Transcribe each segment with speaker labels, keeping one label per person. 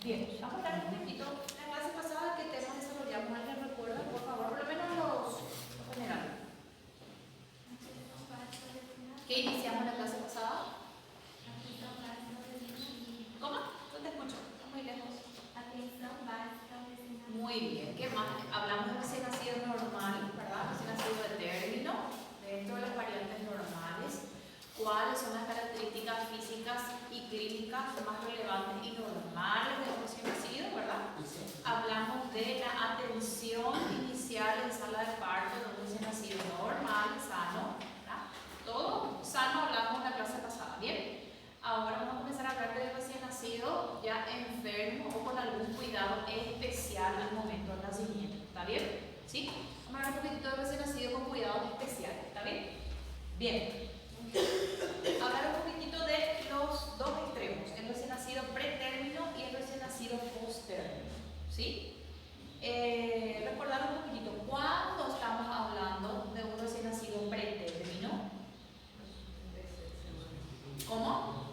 Speaker 1: Bien, vamos a hablar un poquitito. La clase pasada, ¿qué temas desarrollamos? ¿Alguien recuerda? Por favor, por lo menos los generales. ¿Qué iniciamos la clase pasada? ¿Cómo? No te escucho, está muy lejos. Muy bien, ¿qué más? Hablamos de recién nacido normal, ¿verdad? Recién nacido de término, dentro de las variantes normales. ¿Cuáles son las características físicas y clínicas más relevantes y normales de un recién nacido, verdad? Hablamos de la atención inicial en sala de parto de un recién nacido normal, sano, ¿verdad? Todo sano hablamos en la clase pasada, ¿bien? Ahora vamos a comenzar a hablar del recién nacido ya enfermo o con algún cuidado especial al momento del nacimiento, ¿está bien? ¿Sí? Vamos a hablar un poquitito del recién nacido con cuidados especiales, ¿está bien? Bien. Hablar un poquitito de los dos extremos, el recién nacido pretérmino y el recién nacido posttérmino, ¿sí? Recordar un poquitito, ¿cuándo estamos hablando de un recién nacido pretérmino? ¿Cómo?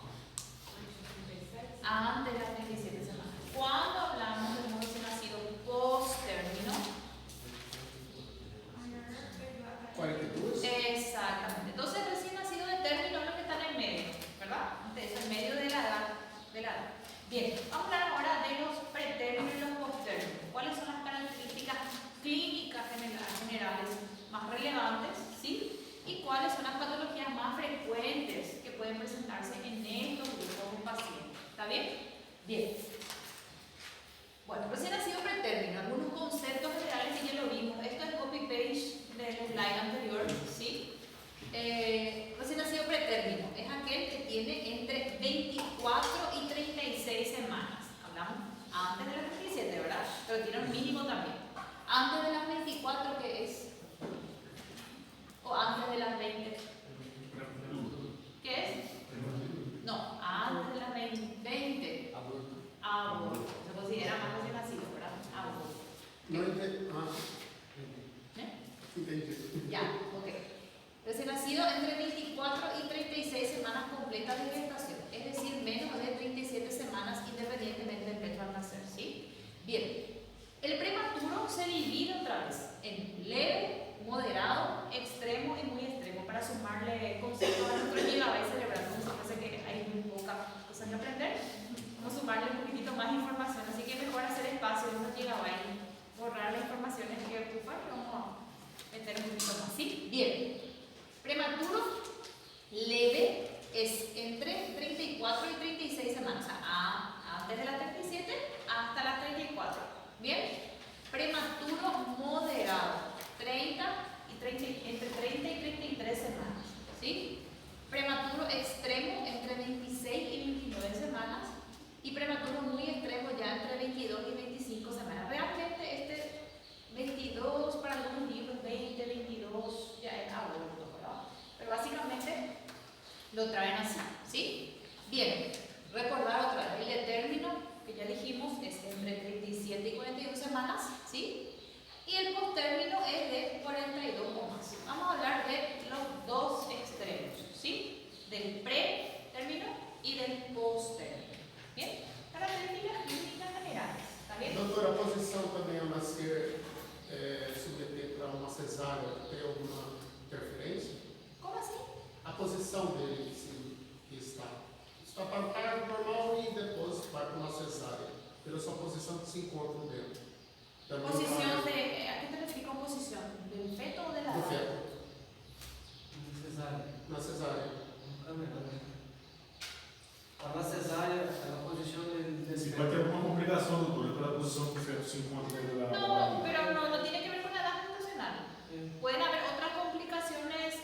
Speaker 1: Antes de las 37 semanas. ¿Cuándo hablamos de un recién nacido posttérmino?
Speaker 2: 42.
Speaker 1: Exactamente. Entonces, recién nacido de término es lo que está en el medio, ¿verdad? Entonces, en medio de la edad. Bien, vamos a hablar ahora de los pretérminos y los posttérminos. ¿Cuáles son las características clínicas generales más relevantes? ¿Sí? ¿Y cuáles son las patologías más frecuentes que pueden presentarse en estos grupos de pacientes? ¿Está bien? Bien. Bueno, recién nacido pretérmino, algunos conceptos generales que ya lo vimos. Esto es copy-paste del slide anterior, ¿sí? Recién nacido pretérmino es aquel que tiene entre 24 y 36 semanas. Hablamos antes de las 27, ¿verdad? Pero tiene un mínimo también. Antes de las 24, ¿qué es? ¿O antes de las 20? ¿Qué es? No, antes de las 20. Aborto. Se considera más recién nacido, ¿verdad? Aborto.
Speaker 2: No entendi. Entendi.
Speaker 1: Ya, ok. Recién nacido entre 24 y 36 semanas completas de gestación, es decir, menos de 37 semanas independientemente del feto al nacer, ¿sí? Bien, el prematuro se divide otra vez en leve, moderado, extremo y muy extremo, para sumarle conceptos a nuestro gigabyte cerebral, como se parece que hay muy poca cosa que aprender, vamos a sumarle un poquitito más información, así que mejor hacer espacio en nuestro gigabyte, borrar las informaciones que ocupan y vamos a meter un poquito más, ¿sí? Bien. Prematuro leve es entre 34 y 36 semanas, o sea, antes de las 37 hasta las 34. Bien, prematuro moderado, entre 30 y 33 semanas. ¿Sí? Prematuro extremo entre 26 y 29 semanas y prematuro muy extremo ya entre 22 y 25 semanas. Realmente este 22 para algunos libros, 20, 22 ya es aborto, ¿verdad? Pero básicamente lo traen así, ¿sí? Bien, recordar otra vez, el de término, que ya dijimos, es entre 37 y 41 semanas, ¿sí? Y el posttérmino es de 42 o más. Vamos a hablar de los dos extremos, ¿sí? Del pretérmino y del posttérmino. ¿Bien? Características clínicas generales, ¿está bien?
Speaker 2: Doutora, a posição também ao nascer submeter para uma cesárea tem alguma interferência?
Speaker 1: ¿Cómo así?
Speaker 2: A posição dele que está para o parto normal e depois vai para uma cesárea. Pela sua posição que se encontra dentro. Também
Speaker 1: Posición
Speaker 2: vai-
Speaker 1: de, ¿a qué te refieres con posición? ¿Del feto o de la
Speaker 2: do
Speaker 1: edad?
Speaker 2: feto,
Speaker 3: Cesárea.
Speaker 2: na cesárea.
Speaker 3: A cesárea, a posição de
Speaker 4: Se pode ter alguma complicação, doutora, pela posição que o feto se encontra dentro da
Speaker 1: No,
Speaker 4: barriga.
Speaker 1: pero no tiene que ver con la edad gestacional. Pueden haber otras complicaciones,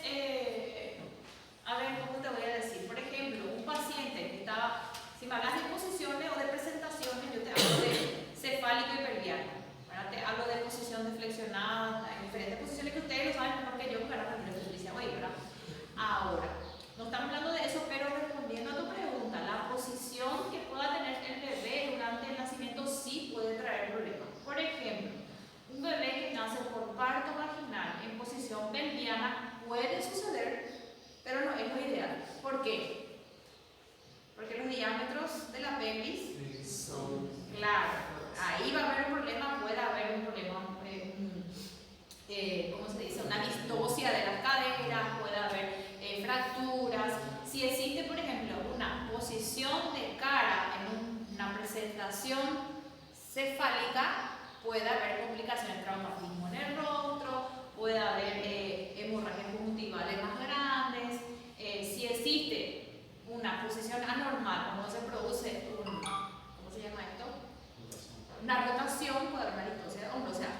Speaker 1: a ver, ¿cómo te voy a decir? Por ejemplo, un paciente que está, si me hablas de posiciones o de presentaciones, yo te hablo de cefálico y pelviano. ¿Verdad? Te hablo de posición deflexionada, en diferentes posiciones que ustedes lo saben mejor que yo, porque ahora también lo estoy hoy, ¿verdad? Ahora, no estamos hablando de eso, pero respondiendo a tu pregunta, la posición que pueda tener el bebé durante el nacimiento sí puede traer problemas. Por ejemplo, un bebé que nace por parto vaginal en posición pelviana puede suceder, pero no es lo ideal. ¿Por qué? Porque los diámetros de la pelvis,
Speaker 2: São
Speaker 1: cefálica, puede haber complicaciones, traumatismo en el rostro, puede haber hemorragias conjuntivales más grandes. Si existe una posición anormal o no se produce ¿cómo se llama esto? Una rotación, puede haber una listosis de hombro, o sea,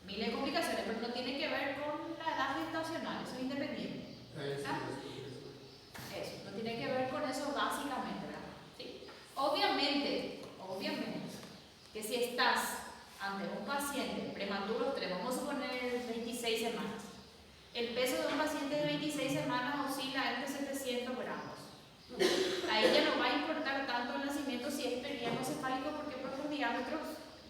Speaker 1: miles de complicaciones, pero no tiene que ver con la edad gestacional, eso es independiente. Eso, no tiene que ver con eso básicamente, ¿verdad? ¿Sí? Obviamente, que si estás ante un paciente prematuro extremo, vamos a suponer 26 semanas, el peso de un paciente de 26 semanas oscila entre 700 gramos. Ahí ya no va a importar tanto el nacimiento si es periano cefálico, porque por diámetros,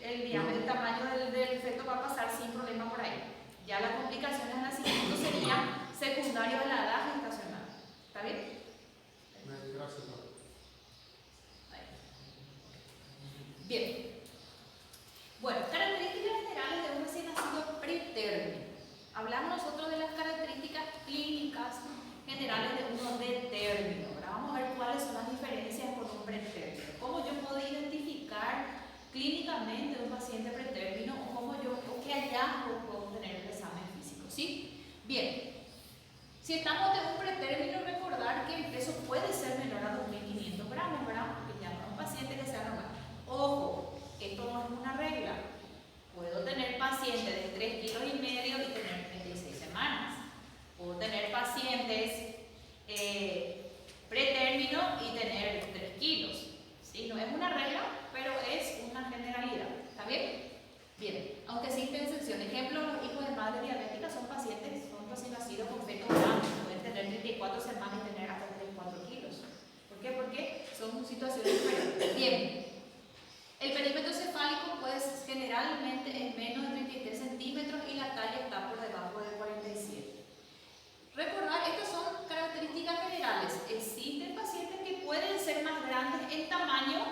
Speaker 1: el tamaño del feto va a pasar sin problema por ahí. Ya la complicación del nacimiento sería secundario a la edad gestacional. ¿Está bien?
Speaker 2: Gracias.
Speaker 1: Bien. Bueno, características generales de un recién nacido pretérmino. Hablamos nosotros de las características clínicas generales de uno de término. Ahora vamos a ver cuáles son las diferencias con un pretérmino. Cómo yo puedo identificar clínicamente un paciente pretérmino o qué hallazgos puedo tener en el examen físico. ¿Sí? Bien. Si estamos de un pretérmino, recordar que el peso puede ser menor a 2.500 gramos, ¿verdad? Porque ya no es un paciente que sea normal. Ojo, esto no es una regla. Puedo tener pacientes de 3,5 kilos y tener 36 semanas. Puedo tener pacientes pretérmino y tener 3 kilos. ¿Sí? No es una regla, pero es una generalidad. ¿Está bien? Bien, aunque existen excepciones. Ejemplo, los hijos de madre diabética son recién nacidos con feto grande, pueden tener 34 semanas y tener hasta 34 kilos. ¿Por qué? Porque son situaciones diferentes. Bien, el perímetro cefálico pues generalmente es menos de 33 centímetros y la talla está por debajo de 47. Recordar, estas son características generales. Existen pacientes que pueden ser más grandes en tamaño,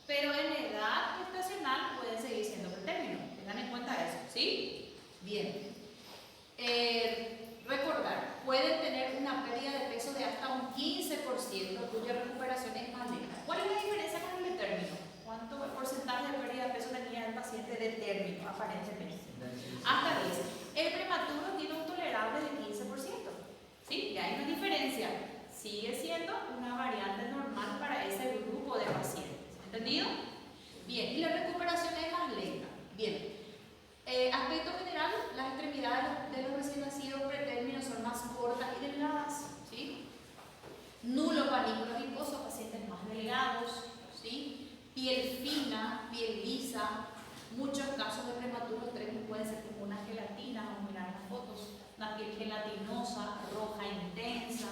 Speaker 1: pero en edad gestacional pueden seguir siendo pretérmino. Tengan en cuenta eso, ¿sí? Bien. Recordar, pueden tener una pérdida de peso de hasta un 15%, cuya recuperación es más lenta. ¿Cuál es la diferencia con el pretérmino? ¿Cuánto porcentaje de pérdida de peso tenía el paciente de término, aparentemente? Hasta 10. El prematuro tiene un tolerable de 15%. ¿Sí? Ya hay una diferencia. Sigue siendo una variante normal para ese grupo de pacientes. ¿Entendido? Bien, y la recuperación es más lenta. Bien. Aspecto general, las extremidades de los recién nacidos pretérminos son más cortas y delgadas. ¿Sí? Nulo panículo adiposo, pacientes más delgados. ¿Sí? Piel fina, piel lisa. Muchos casos de prematuros extremos pueden ser como una gelatina, vamos a mirar las fotos, una piel gelatinosa, roja intensa.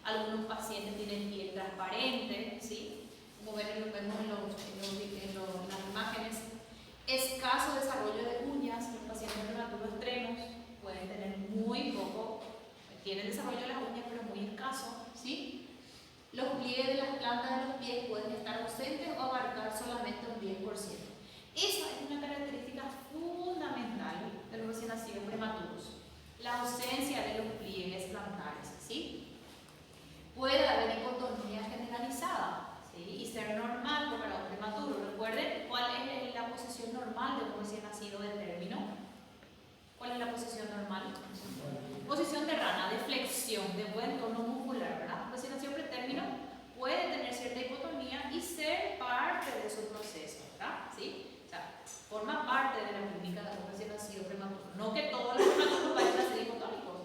Speaker 1: Algunos pacientes tienen piel transparente, ¿sí? Como vemos en las imágenes. Escaso desarrollo de uñas, los pacientes prematuros extremos pueden tener muy poco, tienen desarrollo de las uñas pero muy escaso, ¿sí? Los pliegues de las plantas de los pies pueden estar ausentes o abarcar solamente un 10%. Esa es una característica fundamental de los recién nacidos prematuros, la ausencia de los pliegues plantares, ¿sí? Puede haber hipotonía generalizada, ¿sí? Y ser normal para un prematuro. Recuerden cuál es la posición normal de un recién nacido de término. ¿Cuál es la posición normal? Posición de rana, de flexión, de buen tono muscular, ¿verdad? Un recién nacido pretérmino puede tener cierta hipotonía y ser parte de su proceso, ¿verdad? ¿Sí? O sea, forma parte de la clínica de un recién nacido prematuro. No que todos los prematuros vayan a ser hipotónicos,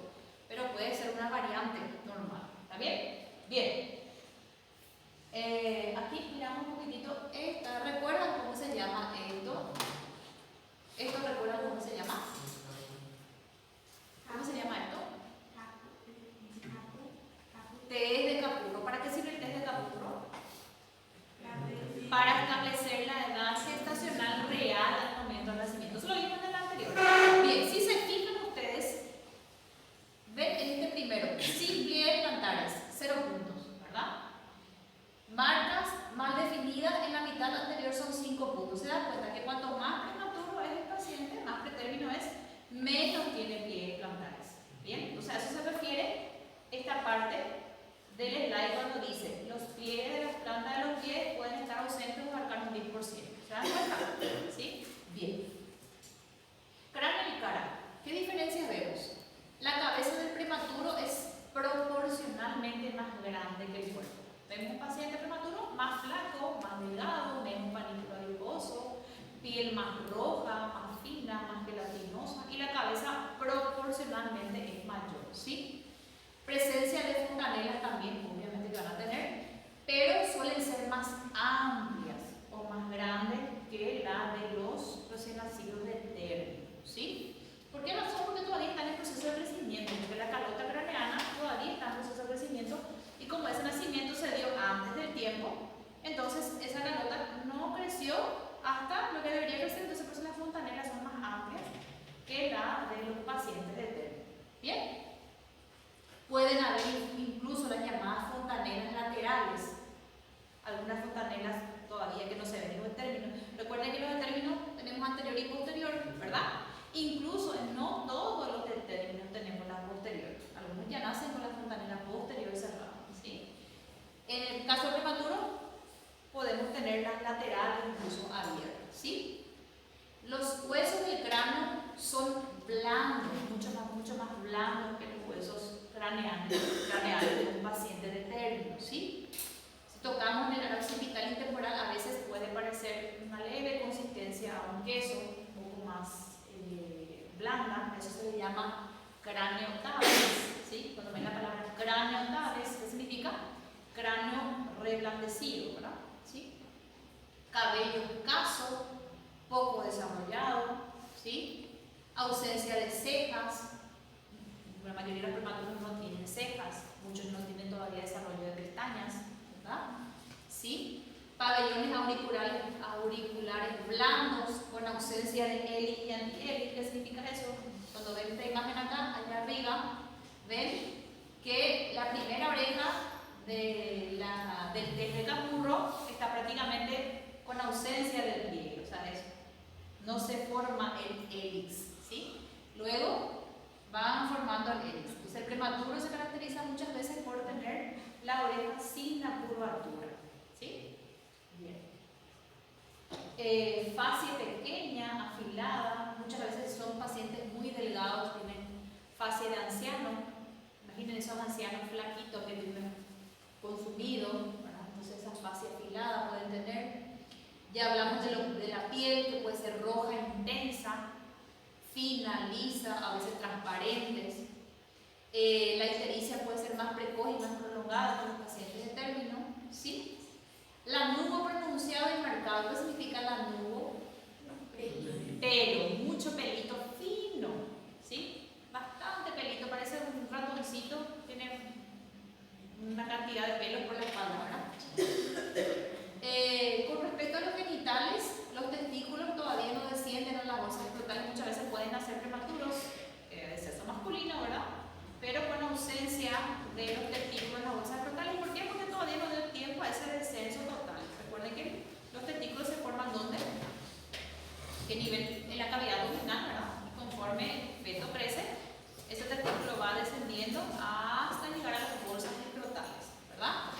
Speaker 1: pero puede ser una variante normal. ¿Está bien? Bien. Aquí miramos un poquitito esta. ¿Recuerdan cómo se llama esto? ¿Esto recuerdan cómo se llama? ¿Cómo se llama esto? Test de Capurro. ¿Para qué sirve el test de Capurro? Para establecer la edad gestacional real al momento del nacimiento. Eso lo vimos en el anterior. Bien, si se fijan ustedes, ven en este primero, sin pliegues plantares, 0 puntos, ¿verdad? Marcas mal definidas en la mitad anterior son 5 puntos. Se dan cuenta que cuanto más prematuro es el paciente, más pretérmino es, menos tiene pliegues plantares. Bien, o sea, a eso se refiere esta parte del slide cuando dice los pliegues de las plantas de los pies pueden estar ausentes o marcar un 10%. ¿Se dan cuenta? grande que el cuerpo. Vemos un paciente prematuro más flaco, más delgado, menos panículo adiposo, piel más roja, más fina, más gelatinosa y la cabeza proporcionalmente es mayor, ¿sí? Presencia de fontanelas también, obviamente que van a tener, pero suelen ser más amplias o más grandes que la de los recién nacidos de término, ¿sí? ¿Por qué razón? Porque todavía están en proceso de crecimiento, porque la calota craneana todavía está en proceso de crecimiento y como ese nacimiento se dio antes del tiempo, entonces esa calota no creció hasta lo que debería crecer, entonces por eso las fontanelas son más amplias que la de los pacientes de término. ¿Bien? Pueden haber incluso las llamadas fontanelas laterales, algunas fontanelas todavía que no se ven en los de término. Recuerden que los de término tenemos anterior y posterior, ¿verdad? Incluso en no todos los de término tenemos la posterior. Algunos ya nacen con la fontanela posterior cerrada, ¿sí? En el caso prematuro podemos tener las laterales incluso abiertas, ¿sí? Los huesos del cráneo son blandos, mucho más blandos que los huesos craneales de un paciente de término, ¿sí? Si tocamos en el área occipital intertemporal, a veces puede parecer una leve consistencia a un queso, un poco más blanda, eso se le llama craneotabes, ¿sí? Cuando ven la palabra craneotabes, ¿qué significa? Cráneo reblandecido, ¿verdad? ¿Sí? Cabello escaso, poco desarrollado, ¿sí? Ausencia de cejas, la mayoría de los prematuros no tienen cejas, muchos no tienen todavía desarrollo de pestañas, ¿verdad? ¿Sí? Pabellones auriculares blandos con ausencia de hélice y antihélice. ¿Qué significa eso? Cuando ven esta imagen acá, allá arriba, ven que la primera oreja del capurro está prácticamente con ausencia del pliegue, o sea, no se forma el hélix, ¿sí? Luego van formando el hélix. Entonces el prematuro se caracteriza muchas veces por tener la oreja sin la curvatura, ¿sí? Bien. Fascia pequeña, afilada, muchas veces son pacientes muy delgados, tienen fascia de anciano. Imaginen esos ancianos flaquitos que tienen consumido, ¿verdad? Entonces esa fascia afilada pueden tener. Ya hablamos de la piel, que puede ser roja intensa, fina, lisa, a veces transparentes. La ictericia puede ser más precoz y más prolongada en los pacientes de término, ¿sí? Lanugo pronunciado y marcado. ¿Qué significa lanugo? Pelo, mucho pelito fino, ¿sí? Bastante pelito, parece un ratoncito, tiene una cantidad de pelos por la espalda, ¿verdad? Con respecto a los genitales, los testículos todavía no descienden a las bolsas escrotales, muchas veces pueden nacer prematuros de sexo masculino, ¿verdad? Pero con ausencia de los testículos en las bolsas escrotales. ¿Por qué? Porque todavía no dio tiempo a ese descenso total. Recuerden que los testículos se forman ¿dónde? ¿Qué nivel? En la cavidad abdominal, ¿verdad? Y conforme el feto crece, ese testículo va descendiendo hasta llegar a las bolsas escrotales, ¿verdad?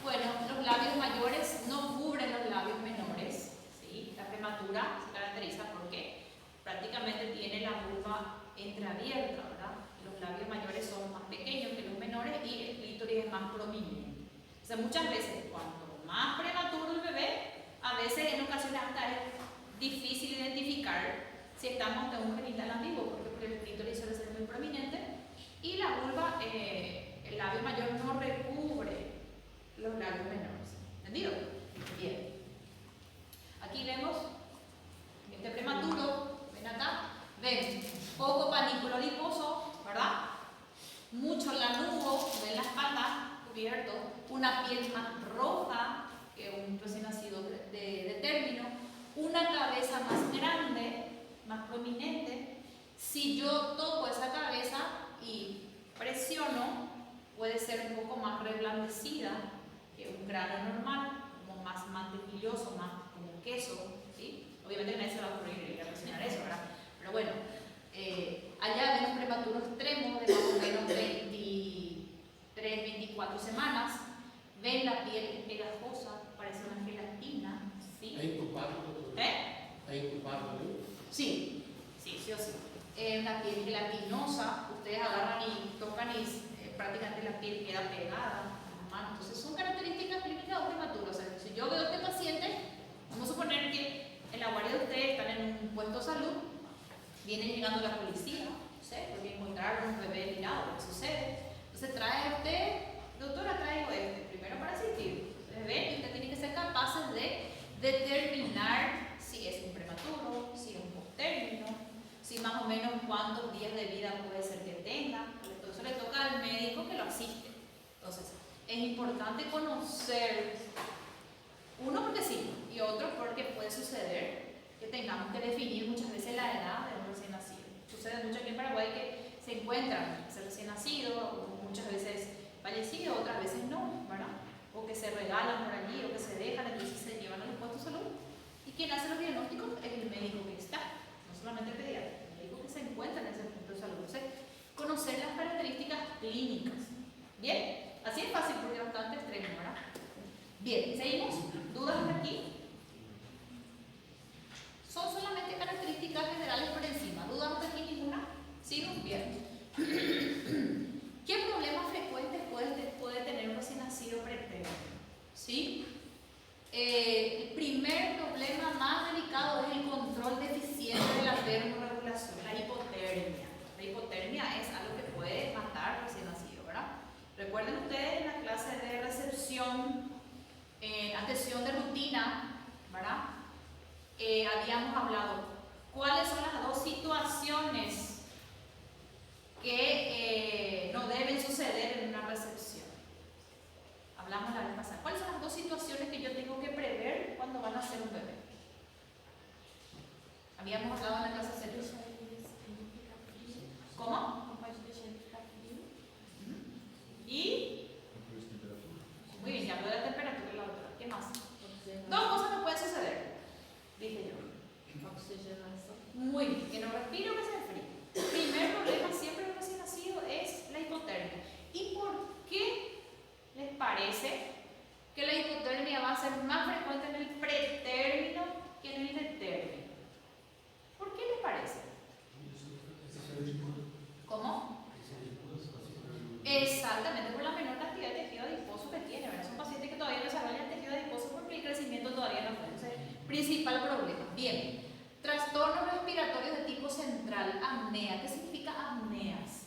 Speaker 1: Bueno, los labios mayores no cubren los labios menores, ¿sí? La prematura se caracteriza porque prácticamente tiene la vulva entreabierta, ¿verdad? Los labios mayores son más pequeños que los menores y el clítoris es más prominente. O sea, muchas veces, cuanto más prematuro el bebé, a veces en ocasiones hasta es difícil identificar si estamos ante un genital ambiguo, porque el clítoris suele ser muy prominente y la vulva, el labio mayor no recubre los labios menores. ¿Entendido? Bien. Aquí vemos este prematuro, ven acá, ven poco panículo adiposo, ¿verdad? Mucho lanugo, ven la espalda cubierto, una piel más roja que un recién nacido de término, una cabeza más grande, más prominente. Si yo toco esa cabeza y presiono, puede ser un poco más reblandecida que un cráneo normal, como más mantequilloso, más como queso, ¿sí? Obviamente nadie se va a ocurrir ir a presionar eso, ¿verdad? Pero bueno, allá ven un prematuro extremo de más o menos 23, 24 semanas, ven la piel pegajosa, parece una gelatina, ¿sí?
Speaker 2: ¿Es intubado, doctor? ¿Es intubado, ¿no?
Speaker 1: Sí, sí o sí. Una piel gelatinosa, ustedes agarran y tocan y prácticamente la piel queda pegada, hermano. Entonces son características clínicas de un prematuro. O sea, si yo veo a este paciente, vamos a suponer que en la guardia de ustedes están en un puesto de salud, viene llegando la policía, no sé, porque encontraron un bebé tirado, lo que sucede. Entonces trae a usted, doctora, traigo primero para asistir. Entonces ven y usted tiene que ser capaces de determinar si es un prematuro, si es un postérmino, si más o menos cuántos días de vida puede ser que tenga. Entonces le toca al médico que lo asiste. Entonces es importante conocer, uno porque sí, y otro porque puede suceder que tengamos que definir muchas veces la edad de un recién nacido. Sucede mucho aquí en Paraguay que se encuentran ese recién nacido, muchas veces fallecido, otras veces no, ¿verdad? O que se regalan por allí, o que se dejan, entonces se llevan a los puestos de salud. Y quien hace los diagnósticos es el médico que está, no solamente el pediatra, el médico que se encuentra en ese punto de salud. Entonces, conocer las características clínicas. ¿Bien? Así es fácil porque es bastante extremo, ¿verdad? Bien, seguimos. ¿Dudas hasta aquí? Son solamente características generales por encima. ¿Dudas hasta aquí ninguna? ¿Sigo? Bien. ¿Qué problemas frecuentes puede tener un recién nacido pretérmino? ¿Sí? El primer problema más delicado es el control deficiente de la termorregulación, la hipotermia. La hipotermia es algo que puede matar al recién nacido, ¿verdad? Recuerden ustedes en la clase de recepción, atención de rutina, ¿verdad? Habíamos hablado cuáles son las dos situaciones que no deben suceder en una recepción. Hablamos la vez pasada. ¿Cuáles son las dos situaciones que yo tengo que prever cuando van a hacer un bebé? Habíamos hablado en la clase de series. ¿Cómo? Y muy bien, ya habló de la temperatura y la otra. ¿Qué más? Dos cosas que pueden suceder, dije yo. Muy bien, que no respire o que se enfríe. El primer problema siempre del recién nacido es la hipotermia. ¿Y por qué les parece que la hipotermia va a ser más frecuente en el pretérmino que en el detérmino? ¿Por qué les parece? ¿Cómo? Exactamente, por la menor cantidad de tejido adiposo que tiene, ¿verdad? Son pacientes que todavía desarrollan tejido adiposo porque el crecimiento todavía no fue. Entonces, principal problema. Bien, trastornos respiratorios de tipo central, apnea. ¿Qué significa apneas?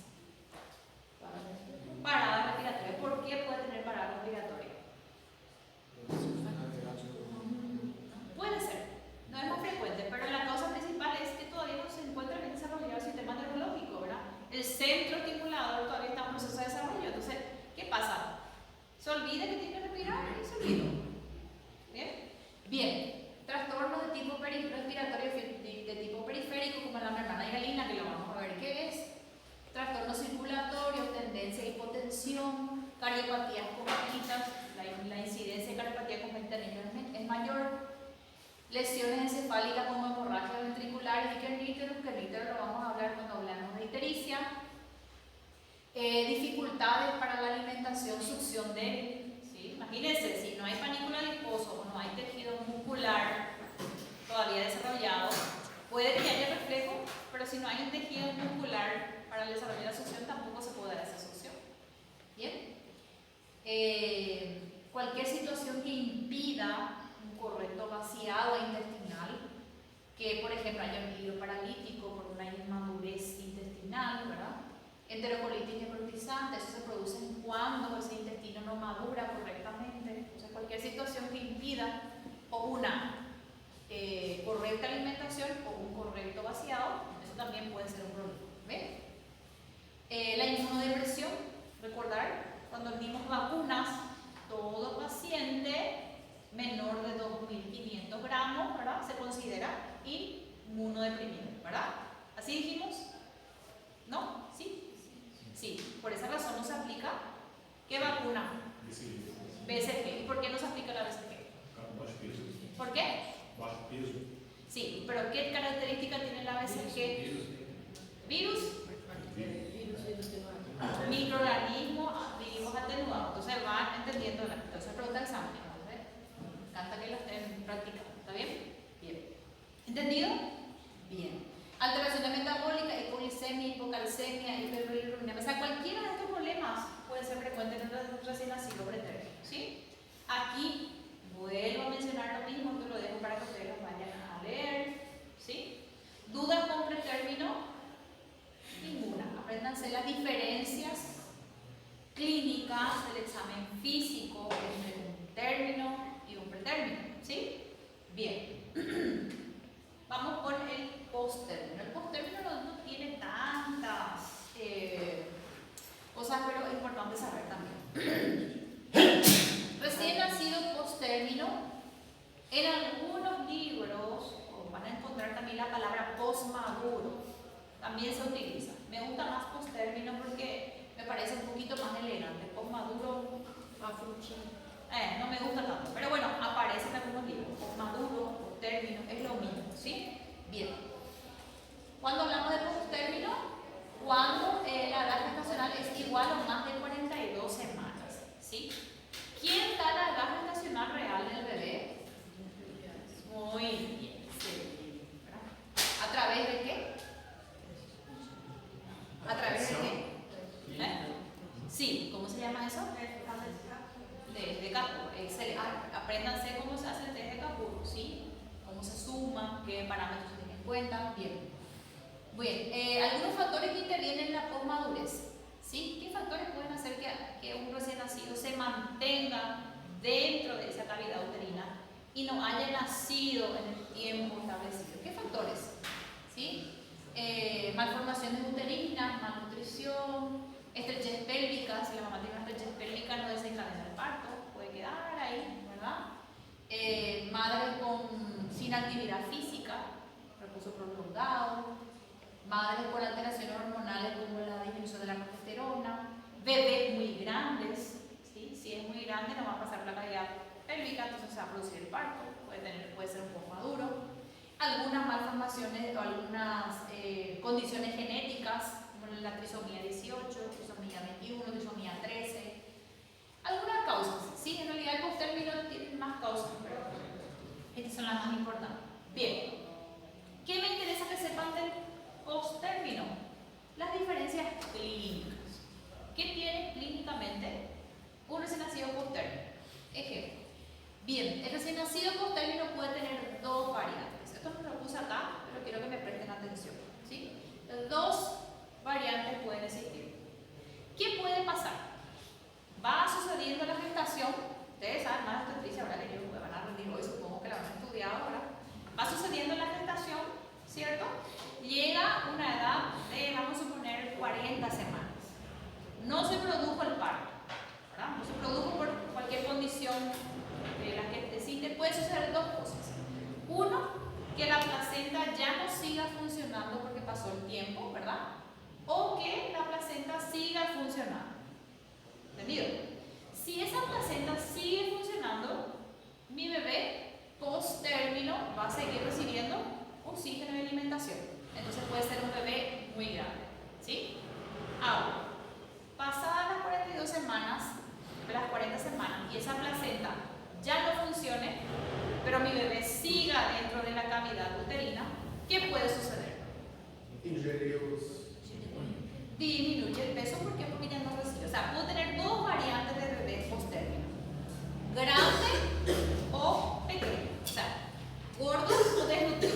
Speaker 1: Parada respiratoria. ¿Por qué puede tener parada respiratoria? Puede ser, no es más frecuente, pero la causa principal es que todavía no se encuentra bien desarrollado el sistema neurológico, ¿verdad? El centro estimulador todavía está en proceso de desarrollo. Entonces, ¿qué pasa? Se olvida que tiene que respirar y se olvida. ¿Bien? Bien. Trastornos de tipo respiratorio de tipo periférico, como la membrana hialina, que lo vamos a ver qué es. Trastornos circulatorios, tendencia a hipotensión, cardiopatías congénitas, la incidencia de cardiopatía congénita es mayor. Lesiones encefálicas como hemorragias ventriculares y kerníteros, lo vamos a hablar cuando hablamos de ictericia. Dificultades para la alimentación, succión débil. ¿Sí? Imagínense, si no hay panícula adiposo o no hay tejido muscular todavía desarrollado, puede que haya reflejo, pero si no hay un tejido muscular para el desarrollo de la succión, tampoco se puede dar esa succión. ¿Bien? Cualquier situación que impida un correcto vaciado intestinal, que por ejemplo haya un hilo paralítico por una inmadurez intestinal, ¿verdad? Enterocolitis necrotizante, eso se produce cuando ese intestino no madura correctamente. O sea, cualquier situación que impida o una correcta alimentación o un correcto vaciado, eso también puede ser un problema. ¿Ven? La inmunodepresión, recordar, cuando dimos vacunas, todo paciente menor de 2.500 gramos, ¿verdad?, se considera inmunodeprimido, ¿verdad? ¿Así dijimos? ¿No? ¿Sí? Sí, por esa razón no se aplica. ¿Qué vacuna? BCG. ¿Y por qué no se aplica la BCG? ¿Por qué?
Speaker 4: Bajo peso.
Speaker 1: Sí, pero ¿qué característica tiene la BCG? Virus. Microorganismos vivos atenuados. Entonces van entendiendo la. Entonces pregunta el examen. Me encanta que lo estén practicando. ¿Está bien? Bien. ¿Entendido? Bien. Alteraciones metabólicas, hipoglicemia, hipocalcemia, hiperbilirrubinemia. O sea, cualquiera de estos problemas puede ser frecuente en el recién nacido pretérmino. ¿sí? Aquí vuelvo a mencionar lo mismo, te lo dejo para que ustedes lo vayan a leer, ¿sí? ¿Dudas con pretérmino? Ninguna. Apréndanse las diferencias clínicas del examen físico entre un término y un pretérmino, ¿sí? Bien. Vamos con el posttérmino. El posttérmino no tiene tantas cosas, pero es importante saber también. Recién nacido posttérmino, en algunos libros van a encontrar también la palabra postmaduro, también se utiliza. Me gusta más posttérmino porque me parece un poquito más elegante. Postmaduro, no me gusta tanto, pero bueno, aparece en algunos libros. Postmaduro, posttérmino, es lo mismo, ¿sí? Bien. Cuando hablamos de posttérmino, cuando la edad gestacional es igual o más de 42 semanas, ¿sí? ¿Quién da la edad gestacional real del bebé? Muy bien, sí. ¿A través de qué? ¿A través de qué? Sí, ¿cómo se llama eso? De Capur. Excelente. Apréndanse cómo se hace el test de Capur, ¿sí? Cómo se suma, qué parámetros se tienen en cuenta. Bien. Bien, algunos factores que intervienen en la posmadurez, ¿sí? ¿Qué factores pueden hacer que un recién nacido se mantenga dentro de esa cavidad uterina y no haya nacido en el tiempo establecido? ¿Qué factores? ¿Sí? Malformaciones uterinas, malnutrición, estrechez pélvica. Si la mamá tiene una estrechez pélvica no desencadena el parto, puede quedar ahí, ¿verdad? Madres sin actividad física, reposo prolongado, madres con alteraciones hormonales como la disminución de la progesterona, bebés muy grandes, ¿sí? Si es muy grande no va a pasar la cavidad pélvica, entonces se va a producir el parto, puede ser un poco maduro. Algunas malformaciones o algunas condiciones genéticas, como la trisomía 18, trisomía 21, trisomía 13. Algunas causas, sí, en realidad el posttérmino tiene más causas, pero estas son las más importantes. Bien, ¿qué me interesa que sepan del posttérmino? Las diferencias clínicas. ¿Qué tiene clínicamente un recién nacido posttérmino? Ejemplo. Bien, el recién nacido posttérmino puede tener dos variantes. Esto no lo puse acá, pero quiero que me presten atención, ¿sí? Dos variantes pueden existir. ¿Qué puede pasar? Va sucediendo la gestación. Ustedes saben más de obstetricia, ahora que ellos van a rendir hoy, supongo que la han estudiado ahora. Va sucediendo la gestación, ¿cierto? Llega una edad de, vamos a suponer, 40 semanas. No se produjo el parto, ¿verdad? No se produjo por cualquier condición de la que decide. Puede suceder dos cosas. Uno, que la placenta ya no siga funcionando porque pasó el tiempo, ¿verdad? O que la placenta siga funcionando. ¿Entendido? Si esa placenta sigue funcionando, mi bebé posttérmino va a seguir recibiendo oxígeno y alimentación. Entonces puede ser un bebé muy grande, ¿sí? Ahora, pasadas las 42 semanas, las 40 semanas, y esa placenta ya no funcione, pero mi bebé siga dentro de la cavidad uterina, ¿qué puede suceder? Disminuye el peso, ¿por qué? Porque ya no recibe. O sea, puedo tener dos variantes de bebé posttérmino: grande o pequeño. O sea, gordo o desnutrido,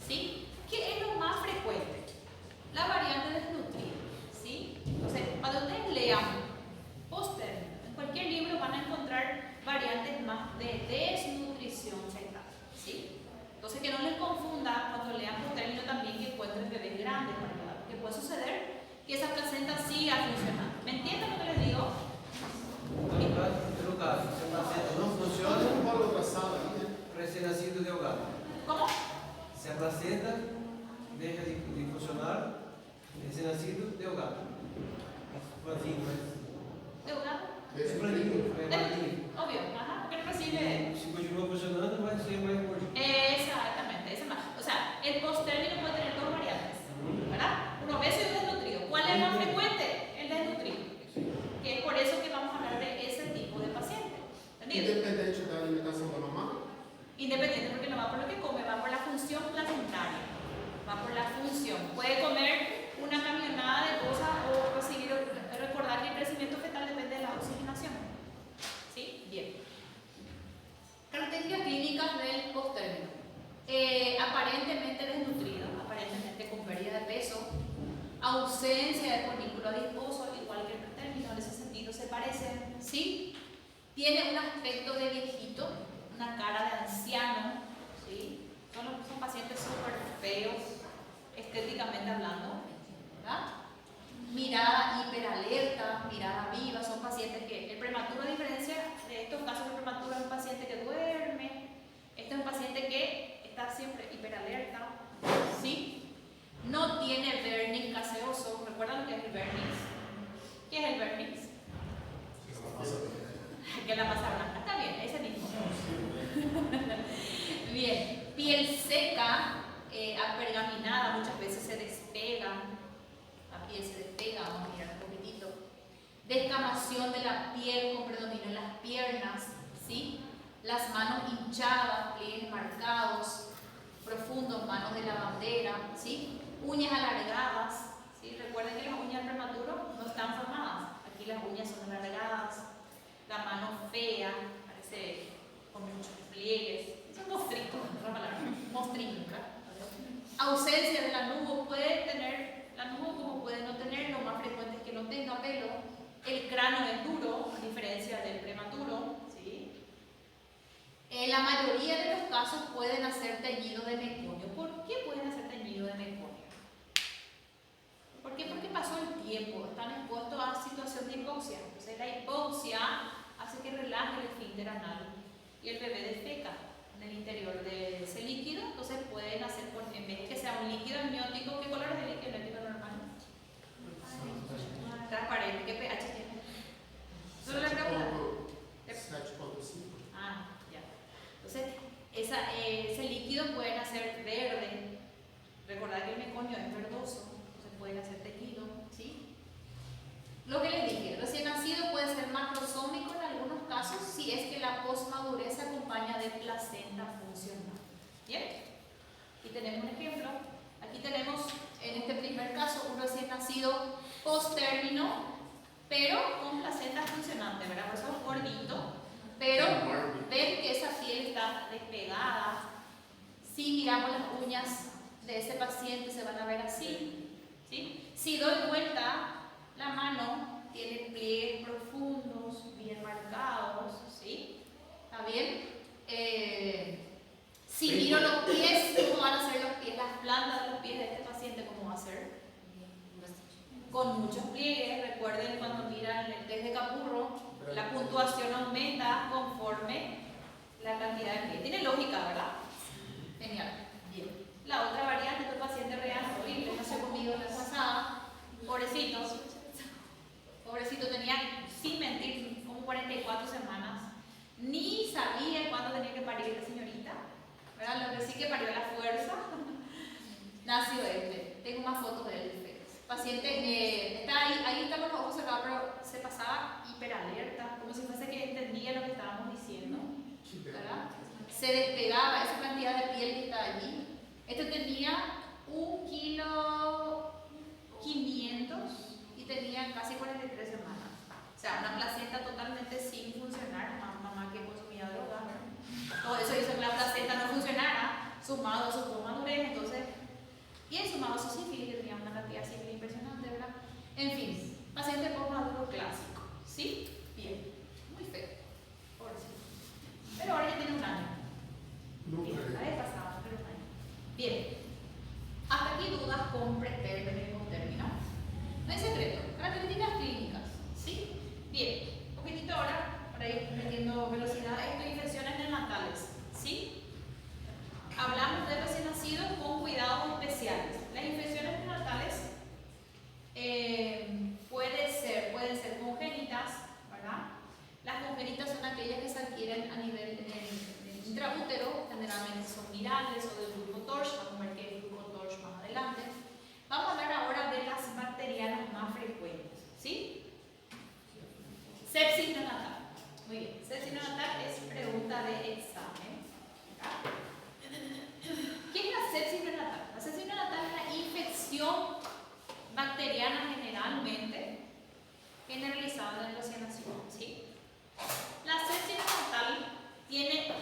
Speaker 1: ¿sí? ¿Qué es lo más frecuente? La variante desnutrida, ¿sí? Entonces, cuando ustedes lean posttérmino, en cualquier libro van a encontrar variantes más de desnutrición fetal, ¿sí? Entonces, que no les confunda cuando lean posttérmino también que encuentren bebés grandes, ¿verdad? Porque puede suceder que esa placenta siga funcionando. ¿Me entienden lo que les digo?
Speaker 3: No caso, se a placenta não funciona,
Speaker 2: Não rola outra sala ali, né?
Speaker 3: recém-nascido delgado.
Speaker 1: ¿Cómo?
Speaker 3: Se a placenta deixa de funcionar, recém-nascido delgado. Vazio, mas.
Speaker 1: ¿Delgado?
Speaker 2: Esse
Speaker 3: Planinho, planinho.
Speaker 1: Obvio, ajá, porque no recibe.
Speaker 3: Se continua funcionando, vai ser mais gordinho.
Speaker 1: Exactamente, ese más. O sea, el posttérmino puede tener dos variantes, ¿verdad? Un obeso y un desnutrido. ¿Cuál es más frecuente? El desnutrido. Que es por eso que vamos a hablar de ese tipo de paciente. ¿Entendido?
Speaker 2: Independente da alimentação da mamá?
Speaker 1: Independiente, porque no va por lo que come, va por la función placentaria. Va por la función. Puede comer una camionada de cosas o recibir, recordar que el crecimiento fetal depende de la oxigenación. ¿Sí? aparecen, ¿sí? Tiene un aspecto de viejito, una cara de anciano, ¿sí? Son pacientes súper feos, estéticamente hablando, ¿verdad? Mirada hiperalerta, mirada viva, son pacientes que el prematuro, a diferencia de estos casos, el prematuro es un paciente que duerme, este es un paciente que está siempre hiperalerta, ¿sí? No tiene vernix gaseoso. ¿Recuerdan lo que es el vernix? ¿Qué es el vernix? Que es la masa blanca. Está bien, ese mismo. Bien, piel seca, apergaminada, muchas veces se despega, la piel se despega, vamos a mirar un poquitito. Descamación de la piel con predominio en las piernas, ¿sí? Las manos hinchadas, pliegues marcados, profundos, manos de lavandera, ¿sí? Uñas alargadas, ¿sí? Recuerden que las uñas del prematuro no están formadas, aquí las uñas son alargadas, la mano fea, parece con muchos pliegues, son mostritos, otra palabra, mostrica. Ausencia de lanugo, puede tener lanugo como puede no tener, lo más frecuente es que no tenga pelo, el cráneo es duro, a diferencia del prematuro, ¿sí? La mayoría de los casos pueden hacer teñido de meconio. ¿Por qué pueden hacer teñido de meconio? ¿Por qué? Porque pasó el tiempo, están expuestos a situación de hipoxia. Entonces la hipoxia hace que relaje el esfínter anal y el bebé defeca en el interior de ese líquido. Entonces pueden hacer, en vez de que sea un líquido amniótico, ¿qué color es el líquido amniótico normal? Transparente. ¿Qué pH tiene? Solo le pregunta.
Speaker 2: 7,5.
Speaker 1: Ah, ya. Entonces, ese líquido pueden hacer verde. Recordad que el meconio es verdoso, entonces pueden hacer teñido, ¿sí? Lo que les dije, recién nacido puede ser macrosómico en algunos casos si es que la posmadurez se acompaña de placenta funcional. ¿Bien? Aquí tenemos un ejemplo. Aquí tenemos, en este primer caso, un recién nacido post-término, pero con placenta funcionante, ¿verdad? Por eso es gordito, pero ven que esa piel está despegada. Si miramos las uñas de ese paciente se van a ver así, ¿sí? Si doy vuelta la mano, tiene pliegues profundos, bien marcados, ¿sí? ¿Está bien? Si miro los pies, ¿cómo van a ser los pies? Las plantas de los pies de este paciente, ¿cómo va a ser? Con muchos pliegues. Recuerden cuando miran el test de Capurro, la puntuación aumenta conforme la cantidad de pliegues. Tiene lógica, ¿verdad? Genial. Bien. La otra variante de tu paciente real, horrible, nació conmigo la pasada, pobrecito tenía, sin mentir, como 44 semanas, ni sabía cuándo tenía que parir la señorita, ¿verdad? Lo que sí que parió a la fuerza, nació este. Tengo más fotos de él. Paciente, está ahí está con los ojos cerrados, pero se pasaba hiperalerta, como si fuese que entendía lo que estábamos diciendo, ¿verdad? Se despegaba esa cantidad de piel que está allí. Este tenía 1,5 kilos y tenía casi 43 semanas. O sea, una placenta totalmente sin funcionar, mamá que consumía drogas, ¿verdad? Todo eso hizo que la placenta no funcionara, sumado a su posmadurez, entonces, y en sumado a su sífilis, que tenía una cantidad de sífilis impresionante, ¿verdad? En fin, paciente posmaduro clásico, ¿sí? Bien, muy feo, pobrecito. Pero ahora ya tiene 1 año. Bien, la vez pasada, pero 1 año. Bien, hasta aquí dudas con pretérmino y postérmino. No hay secreto, características clínicas, ¿sí? Bien, un poquitito ahora, para ir metiendo velocidad, infecciones neonatales, ¿sí? Hablamos de recién nacidos con cuidados especiales. Las infecciones neonatales pueden ser congénitas, ¿verdad? Las congénitas son aquellas que se adquieren a nivel intraútero, generalmente son virales o del grupo TORCH, vamos a ver qué es el grupo TORCH más adelante. Vamos a hablar ahora de las bacterianas más frecuentes, ¿sí? Sepsis neonatal. Muy bien, sepsis neonatal es pregunta de examen, ¿verdad? ¿Qué es la sepsis neonatal? La sepsis neonatal es una infección bacteriana generalizada en el recién nacido, ¿sí? La sepsis neonatal tiene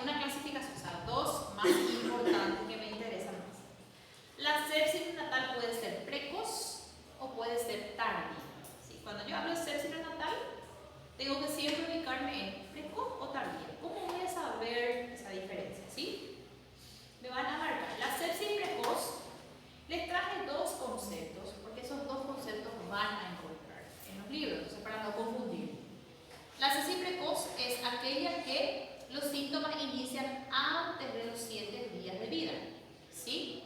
Speaker 1: una clasificación, o sea, dos más importantes que me interesan más. La sepsis neonatal puede ser precoz o puede ser tardía, ¿sí? Cuando yo hablo de sepsis tengo que siempre ubicarme en precoz o tardía. ¿Cómo voy a saber esa diferencia? ¿Sí? Me van a marcar. La sepsis precoz, les traje dos conceptos, porque esos dos conceptos van a encontrar en los libros, entonces para no confundir. La sepsis precoz es aquella que los síntomas inician antes de los 7 días de vida. ¿Sí?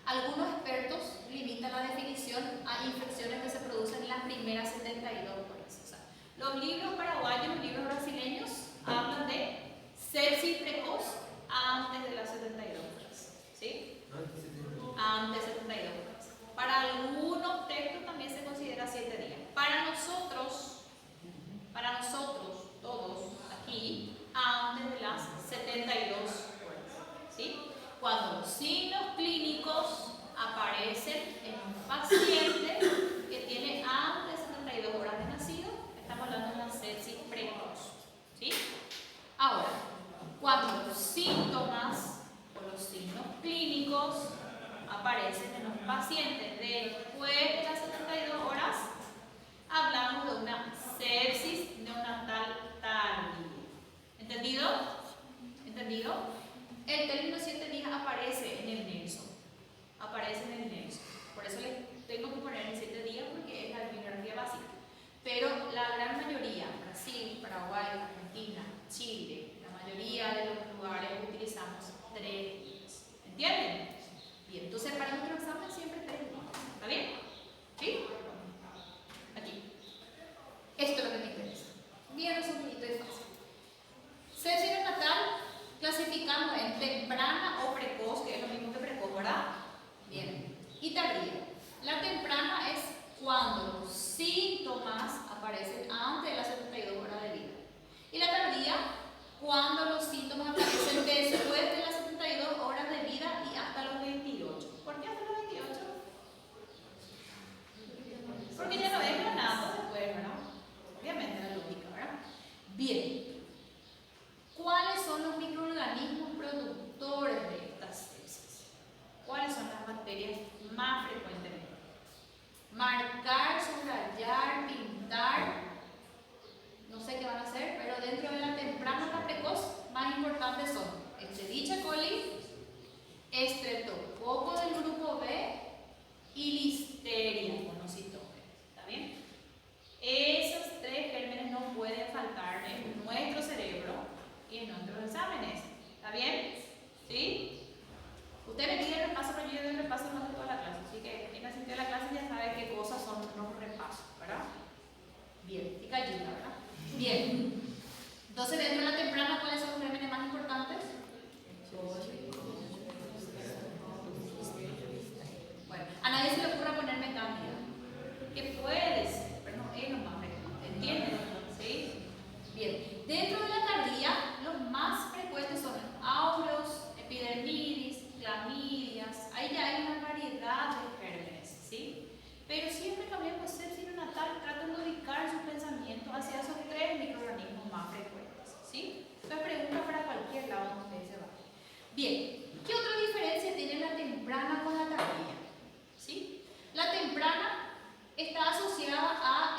Speaker 1: Algunos expertos limitan la definición a infecciones que se producen en las primeras 72 horas. O sea, los libros paraguayos, los libros brasileños hablan de sepsis precoz antes de las 72 horas. ¿Sí? Antes de 72 horas. Para algunos textos también se considera 7 días. Para nosotros, todos aquí, antes de las 72 horas. ¿Sí? Cuando los signos clínicos aparecen en un paciente que tiene antes de 72 horas de nacido, estamos hablando de una sepsis precoz. ¿Sí? Ahora, cuando los síntomas o los signos clínicos aparecen en un paciente después de las 72 horas, hablamos de una sepsis neonatal tardía. ¿Entendido? ¿Entendido? El término 7 días aparece en el nexo. Por eso les tengo que poner en 7 días porque es la bibliografía básica. Pero la gran mayoría, Brasil, Paraguay, Argentina, Chile, la mayoría de los lugares utilizamos 3 días. ¿Entienden? Bien, entonces para nuestro examen siempre 3 días. ¿Está bien? ¿Sí? Aquí. Esto es lo que me interesa. Bien resumidito y fácil. Sepsis neonatal clasificamos en temprana o precoz, que es lo mismo que precoz, ¿verdad? Bien. Y tardía. La temprana es cuando los síntomas aparecen antes de las 72 horas de vida. Y la tardía, cuando los síntomas aparecen después de las 72 horas de vida y hasta los 28. ¿Por qué hasta los 28? Porque ya no es neonato después, ¿verdad? Obviamente la lógica, ¿verdad? Bien. ¿Cuáles son los microorganismos productores de estas sepsis? ¿Cuáles son las bacterias más frecuentemente? Marcar, subrayar, pintar, no sé qué van a hacer, pero dentro de la temprana o la precoz, más importantes son Escherichia coli, Streptococcus del grupo B y Listeria monocytogenes. ¿Está bien? Esos 3 gérmenes no pueden faltar en nuestro cerebro y en nuestros exámenes. ¿Está bien? ¿Sí? Usted me pide el repaso, pero yo doy el repaso más de toda la clase. Así que en el sentido de la clase ya sabe qué cosas son los repasos, ¿verdad? Bien, y callita, ¿verdad? Bien. Entonces, dentro de la temprana, ¿cuáles son los gérmenes más importantes? Bueno, a nadie se le ocurra ponerme cándida. Que puede ser, pero no es lo más frecuente. ¿Entienden? ¿Sí? Bien. Dentro de la tardía, los más frecuentes son aureus, epidermidis, clamidias. Ahí ya hay una variedad de gérmenes, ¿sí? Pero siempre que hablemos de sepsis neonatal, traten de ubicar su pensamiento hacia esos 3 microorganismos más frecuentes, ¿sí? Entonces, pregunta para cualquier lado donde ustedes se vayan. Bien, ¿qué otra diferencia tiene la temprana con la tardía? ¿Sí? La temprana está asociada a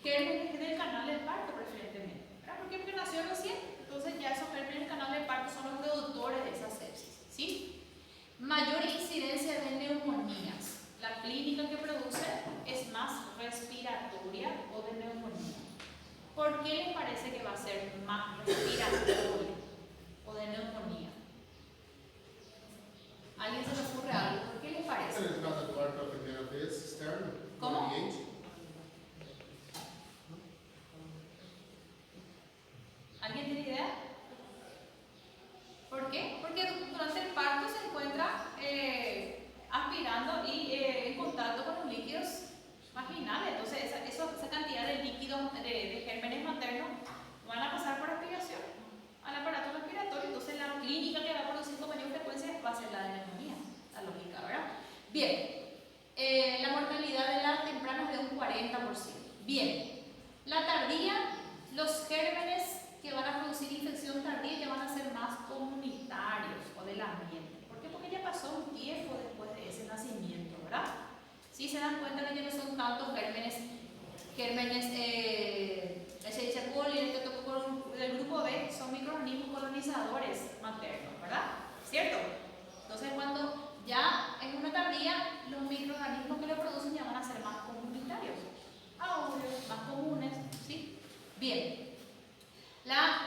Speaker 1: gérmenes del canal del parto, preferentemente. ¿Verdad? ¿Por qué? Porque nació recién. Entonces, ya esos gérmenes del canal del parto son los productores de esa sepsis, ¿sí? Mayor incidencia de neumonías. La clínica que produce es más respiratoria o de neumonía. ¿Por qué les parece que va a ser más respiratoria o de neumonía? ¿Alguien se le ocurre algo? ¿Por qué les parece?
Speaker 2: ¿El entrada do ar pela primeira vez externo?
Speaker 1: ¿Cómo?
Speaker 2: No ambiente?
Speaker 1: ¿Alguien tiene idea? ¿Por qué? Porque durante el parto se encuentra aspirando y en contacto con los líquidos vaginales. Entonces, esa cantidad de líquidos, de gérmenes maternos, van a pasar por aspiración al aparato respiratorio. Entonces, la clínica que va a producir con mayor frecuencia va a ser la de neumonía. La lógica, ¿verdad? Bien. La mortalidad de la temprana es de un 40%. Bien. La tardía, los gérmenes que van a producir infección tardía ya van a ser más comunitarios o del ambiente. ¿Por qué? Porque ya pasó un tiempo después de ese nacimiento, ¿verdad? Si se dan cuenta que ya no son tantos gérmenes materno, ¿verdad? ¿Cierto? Entonces, cuando ya en una tardía, los microorganismos que lo producen ya van a ser más comunitarios, más comunes, ¿sí? Bien, la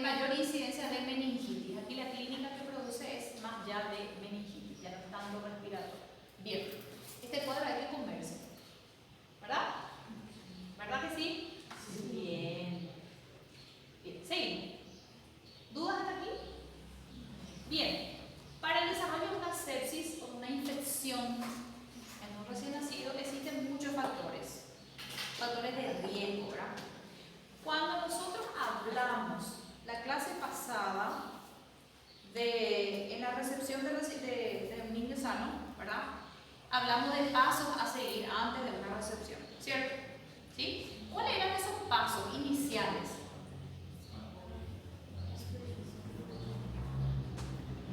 Speaker 1: mayor incidencia de meningitis. Aquí la clínica que produce es más ya de meningitis, ya no es tanto respiratorio. Bien, este cuadro hay que comerse, ¿verdad? ¿Verdad que sí? Bien. Bien, seguimos. ¿Dudas hasta aquí? Bien. Para el desarrollo de una sepsis o una infección en un recién nacido existen muchos factores de riesgo, ¿verdad? Cuando nosotros hablamos la clase pasada en la recepción de un niño sano, ¿verdad? Hablamos de pasos a seguir antes de una recepción, ¿cierto? ¿Sí? ¿Cuáles eran esos pasos iniciales?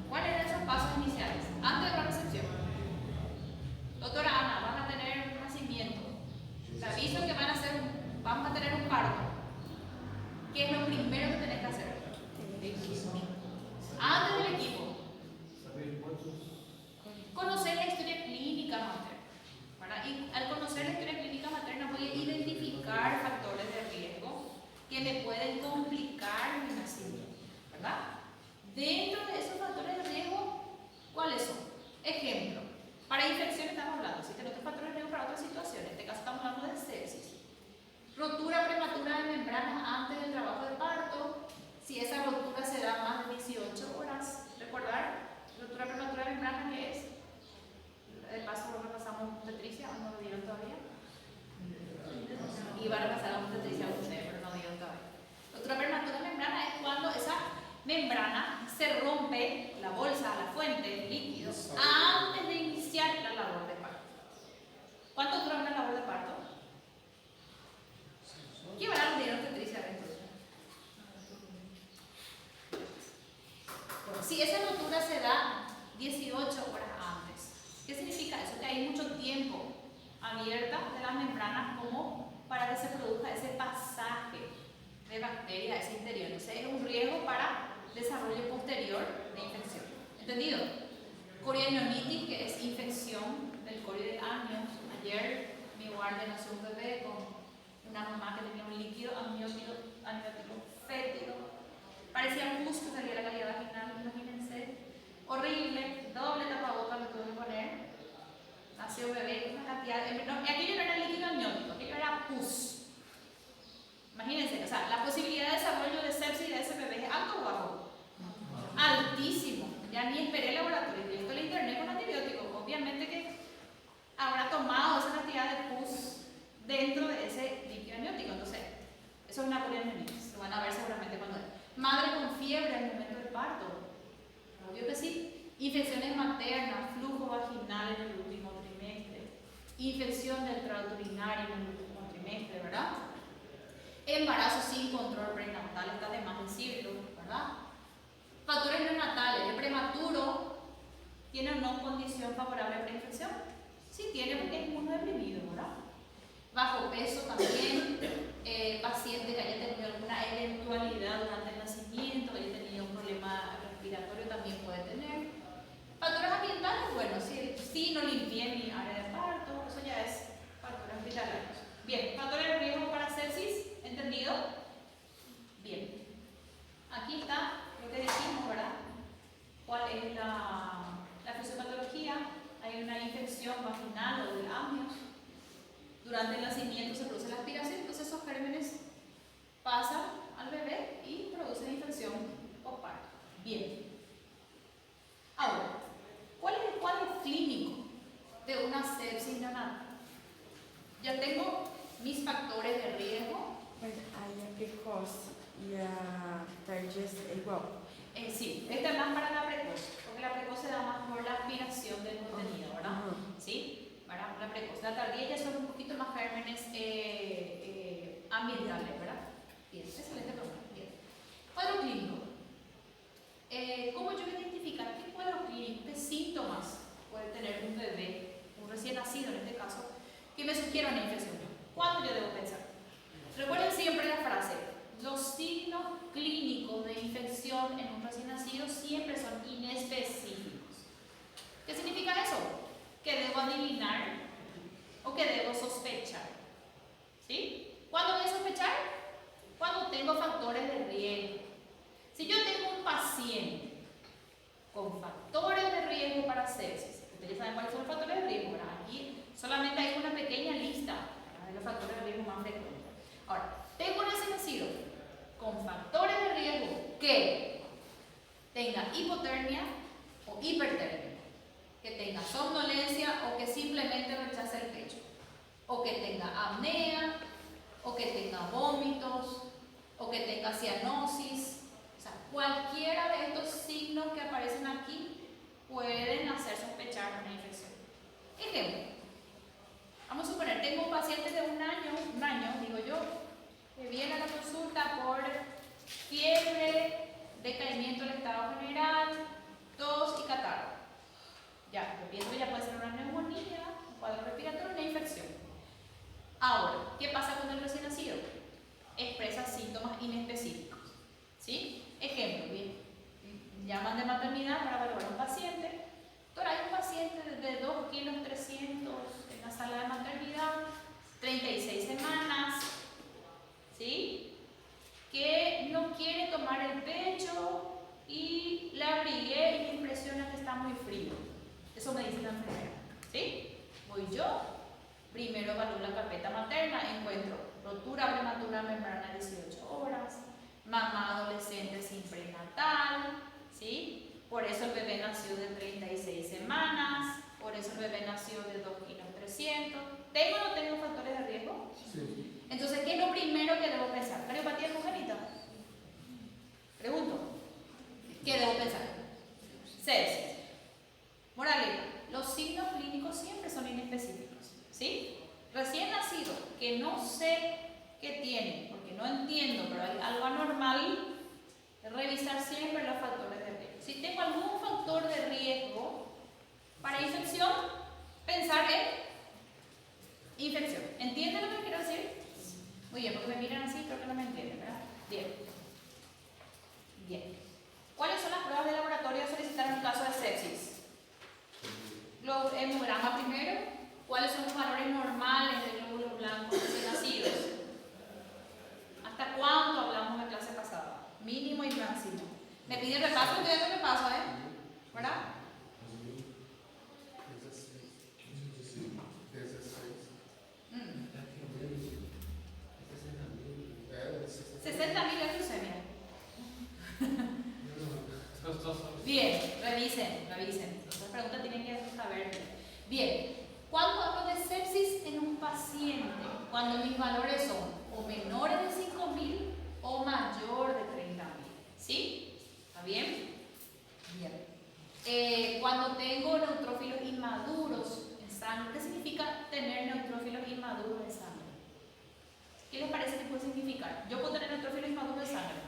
Speaker 1: ¿Cuáles eran esos pasos iniciales antes de la recepción? Doctora Ana, van a tener un nacimiento. Te aviso que vamos a tener un parto. ¿Qué es lo primero que tenés que hacer? Antes del equipo. Conocer la historia clínica materna, ¿verdad? Y al conocer la historia clínica materna voy a identificar factores de riesgo que me pueden complicar mi nacimiento, ¿verdad? Dentro de esos factores de riesgo, ¿cuáles son? Ejemplo, para infecciones estamos hablando, existen otros factores de riesgo para otras situaciones, en este caso estamos hablando de sepsis. Rotura prematura de membranas antes del trabajo de parto, si esa rotura se da más de 18 horas, recordar, rotura prematura de membranas, ¿qué es? De paso lo repasamos Patricia, ¿no lo dieron todavía? Y van a pasar a Patricia a ustedes, pero no dieron todavía. Rotura prematura de membrana es cuando esa membrana se rompe, la bolsa, la fuente, líquidos, antes de iniciar la labor de parto. ¿Cuánto dura una labor de parto? ¿Qué van a dieron Patricia? Bueno, si esa rotura se da 18 horas antes, ¿qué significa eso? Que hay mucho tiempo abierta de las membranas como para que se produzca ese pasaje de bacteria a ese interior. Entonces es un riesgo para desarrollo posterior de infección. ¿Entendido? Corianionitis, que es infección del corio del año. Ayer mi guardia nació un bebé con una mamá que tenía un líquido amniótico fétido. Parecía un pus que salía de la cavidad vaginal, imagínense. Horrible, doble tapabocas me tuve que poner. Nació un bebé, una cantidad de... No, aquello no era líquido amniótico, aquello era pus. Imagínense, o sea, la posibilidad de desarrollo de sepsis de ese bebé es alto o bajo. Altísimo. Ya ni esperé el laboratorio, directo al internet con antibióticos. Obviamente que habrá tomado esa cantidad de pus dentro de ese líquido amniótico. Entonces, eso es una corianionitis. Lo van a ver seguramente cuando es. Madre con fiebre al momento del parto. Obvio que sí. Infecciones maternas, flujo vaginal en el último trimestre. Infección del tracto urinario en el último trimestre, ¿verdad? Embarazo sin control prenatal, está de más decirlo, ¿verdad? Factores neonatales, el prematuro tiene o no condición favorable para infección. Sí tiene porque es inmunodeprimido, ¿verdad? Bajo peso también, paciente que haya tenido alguna eventualidad durante el nacimiento, que haya tenido un problema respiratorio también puede tener. Factores ambientales, bueno, si no limpié mi área de parto, eso ya es factores hospitalarios. Bien, factores de riesgo para sepsis, ¿entendido? Bien. Aquí está lo que decimos, ¿verdad? ¿Cuál es la fisiopatología? Hay una infección vaginal o del amnios. Durante el nacimiento se produce la aspiración, entonces esos gérmenes pasan al bebé y producen infección postparto. Bien. Ahora, ¿cuál es el cuadro clínico de una sepsis neonatal? Ya tengo mis factores de riesgo.
Speaker 5: Mas aí a precoce e a tardia é igual?
Speaker 1: Sí, esta es más para la precoz, porque la precoz se da más por la aspiración del contenido, ¿verdad? ¿Sí? ¿Verdad? La precoz. La tardía ya son un poquito más gérmenes ambientales, ¿verdad? Bien, excelente problema. Bien. Cuadro clínico. ¿Cómo yo voy a identificar qué cuadro clínico, qué síntomas puede tener un bebé, un recién nacido en este caso, que me sugiera una infección? ¿Cuándo yo debo pensar? Recuerden siempre la frase, los signos clínicos de infección en un recién nacido sí debo adivinar o que debo sospechar. ¿Sí? ¿Cuándo voy a sospechar? Cuando tengo factores de riesgo. Si yo tengo un paciente con factores de riesgo para sepsis, ustedes saben cuáles son los factores de riesgo, ¿verdad? Aquí solamente hay una pequeña lista de los factores de riesgo más frecuentes. Ahora, tengo un recién nacido con factores de riesgo que tenga hipotermia o hipertermia, que tenga somnolencia o que simplemente rechace el pecho, o que tenga apnea, o que tenga vómitos, o que tenga cianosis. O sea, cualquiera de estos signos que aparecen aquí pueden hacer sospechar una infección. Ejemplo, vamos a suponer, tengo un paciente de un año, digo yo, que viene a la consulta por fiebre, decaimiento del estado general, tos y catarro. Ya, yo pienso que ya puede ser una neumonía, un cuadro respiratorio, una infección. Ahora, ¿qué pasa con el recién nacido? Expresa síntomas inespecíficos. ¿Sí? Ejemplo, bien, llaman de maternidad para evaluar a un paciente. Doctor, hay un paciente de 2 kilos 300 en la sala de maternidad, 36 semanas, ¿sí? Que no quiere tomar el pecho y le abrigué y me impresiona que está muy frío. Eso me dice la enfermera, ¿sí? Voy yo, primero evalúo la carpeta materna, encuentro rotura prematura membrana 18 horas, mamá adolescente sin prenatal, ¿sí? Por eso el bebé nació de 36 semanas, por eso el bebé nació de 2 kilos 300. ¿Tengo o no tengo factores de riesgo?
Speaker 2: Sí.
Speaker 1: Entonces, ¿qué es lo primero que debo pensar? ¿Cariopatía congénita? Pregunto. ¿Qué debo pensar? Sepsis. Moraleja, los signos clínicos siempre son inespecíficos, ¿sí? Recién nacido, que no sé qué tiene, porque no entiendo, pero hay algo anormal, revisar siempre los factores de riesgo. Si tengo algún factor de riesgo para infección, pensar en infección. ¿Entienden lo que quiero decir? Muy bien, porque me miran así, creo que no me entienden, ¿verdad? Bien. Bien. ¿Cuáles son las pruebas de laboratorio a solicitar en un caso de sepsis? Hemograma primero. ¿Cuáles son los valores normales de glóbulos blancos recién nacidos? ¿Hasta cuánto hablamos de clase pasada? Mínimo y máximo. Me piden repaso, yo ya te repaso, ¿verdad? 60.000 es leucemia. Bien, revisen. Estas preguntas tienen que saber. Bien, ¿cuándo hablo de sepsis en un paciente? Cuando mis valores son o menores de 5.000 o mayor de 30.000. ¿Sí? ¿Está bien? Bien. Cuando tengo neutrófilos inmaduros en sangre, ¿qué significa tener neutrófilos inmaduros en sangre? ¿Qué les parece que puede significar? Yo puedo tener neutrófilos inmaduros en sangre.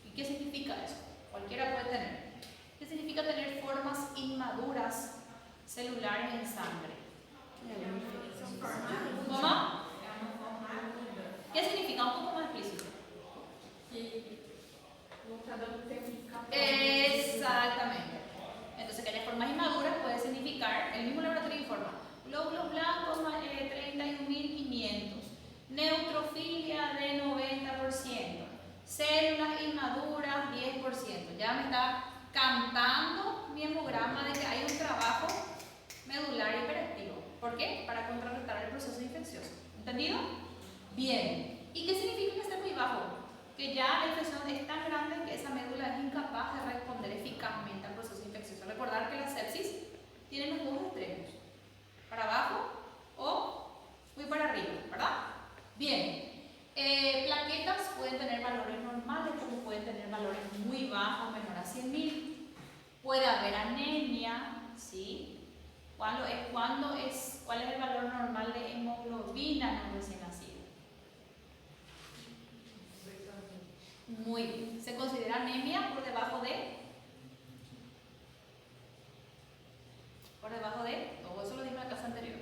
Speaker 1: ¿Y qué significa eso? Cualquiera puede tener. ¿Qué significa tener formas inmaduras celulares en sangre? ¿Cómo? ¿Qué significa? Un poco más explícito. Exactamente. Entonces, que haya formas inmaduras puede significar, el mismo laboratorio informa, glóbulos blancos 31.500, neutrofilia de 90%, células inmaduras 10%. Ya me está cantando mi hemograma de que hay un trabajo medular hiperactivo. ¿Por qué? Para contrarrestar el proceso infeccioso. ¿Entendido? Bien. ¿Y qué significa que esté muy bajo? Que ya la infección es tan grande que esa médula es incapaz de responder eficazmente al proceso infeccioso. Recordar que la sepsis tiene los dos extremos, para abajo o muy para arriba, ¿verdad? Bien. Plaquetas pueden tener valores normales como pueden tener valores muy bajos, menor a 100.000. Puede haber anemia, ¿sí? ¿Cuál es el valor normal de hemoglobina en un recién nacido? Muy bien. ¿Se considera anemia por debajo de? Todo eso lo dije en la clase anterior.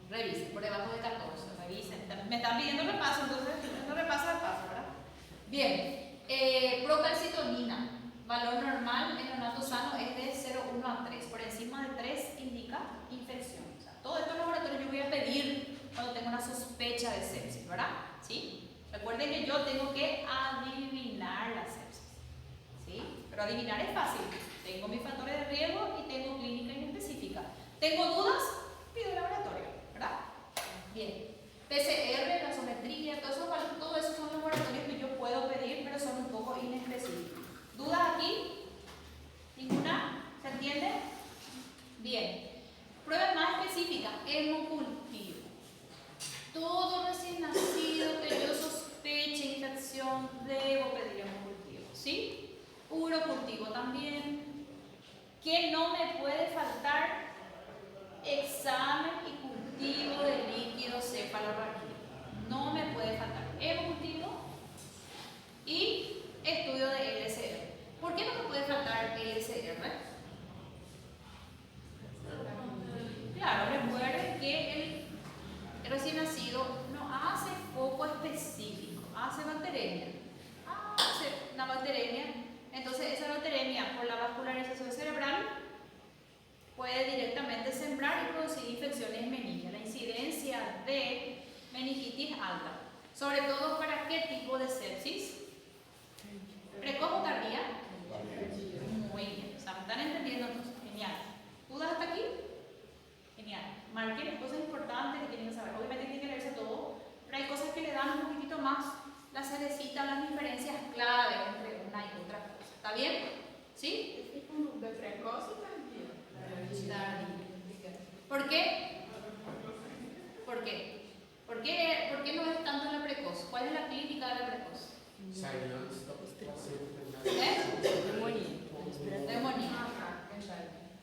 Speaker 1: Revisen, por debajo de 14, revisen. Me están pidiendo repaso, entonces no repasa el paso, ¿verdad? Bien, procalcitonina, valor normal en neonato sano es de 0,1 a 3. Por encima de 3 indica clínica, infección. O sea, todos estos laboratorios yo voy a pedir cuando tengo una sospecha de sepsis, ¿verdad? ¿Sí? Recuerden que yo tengo que adivinar la sepsis, ¿sí? Pero adivinar es fácil. Tengo mis factores de riesgo y tengo clínica inespecífica. ¿Tengo dudas? Pido el laboratorio, ¿verdad? Bien. PCR, gasometría, todo eso son laboratorios que yo puedo pedir, pero son un poco inespecíficos. ¿Dudas aquí? ¿Ninguna? ¿Se entiende? Bien. Prueba más específica, hemocultivo. Todo recién nacido que yo sospeche infección, debo pedir hemocultivo, ¿sí? Urocultivo también. ¿Qué no me puede faltar? Examen y cultivo de líquido cefalorraquídeo. No me puede faltar hemocultivo y estudio de LSR. ¿Por qué no me puede faltar LSR? Claro, recuerden que el recién nacido no hace foco específico, hace bacteremia. Hace una bacteremia, entonces esa bacteremia por la vascularización cerebral puede directamente sembrar y producir infecciones en meningia. La incidencia de meningitis alta, sobre todo para qué tipo de sepsis, precoz o tardía. Muy bien, o sea, ¿me están entendiendo entonces? Genial. ¿Dudas hasta aquí? Genial. Marquen las cosas importantes que tienen que saber. Obviamente tienen que leerse todo, pero hay cosas que le dan un poquitito más la cerecita, las diferencias clave entre una y otra cosa. ¿Está bien? ¿Sí?
Speaker 5: De precoz y tardía.
Speaker 1: ¿Por qué? ¿Por qué? ¿Por qué no es tanto la precoz? ¿Cuál es la clínica de la precoz?
Speaker 2: Sai antes da placenta.
Speaker 1: Neumonía.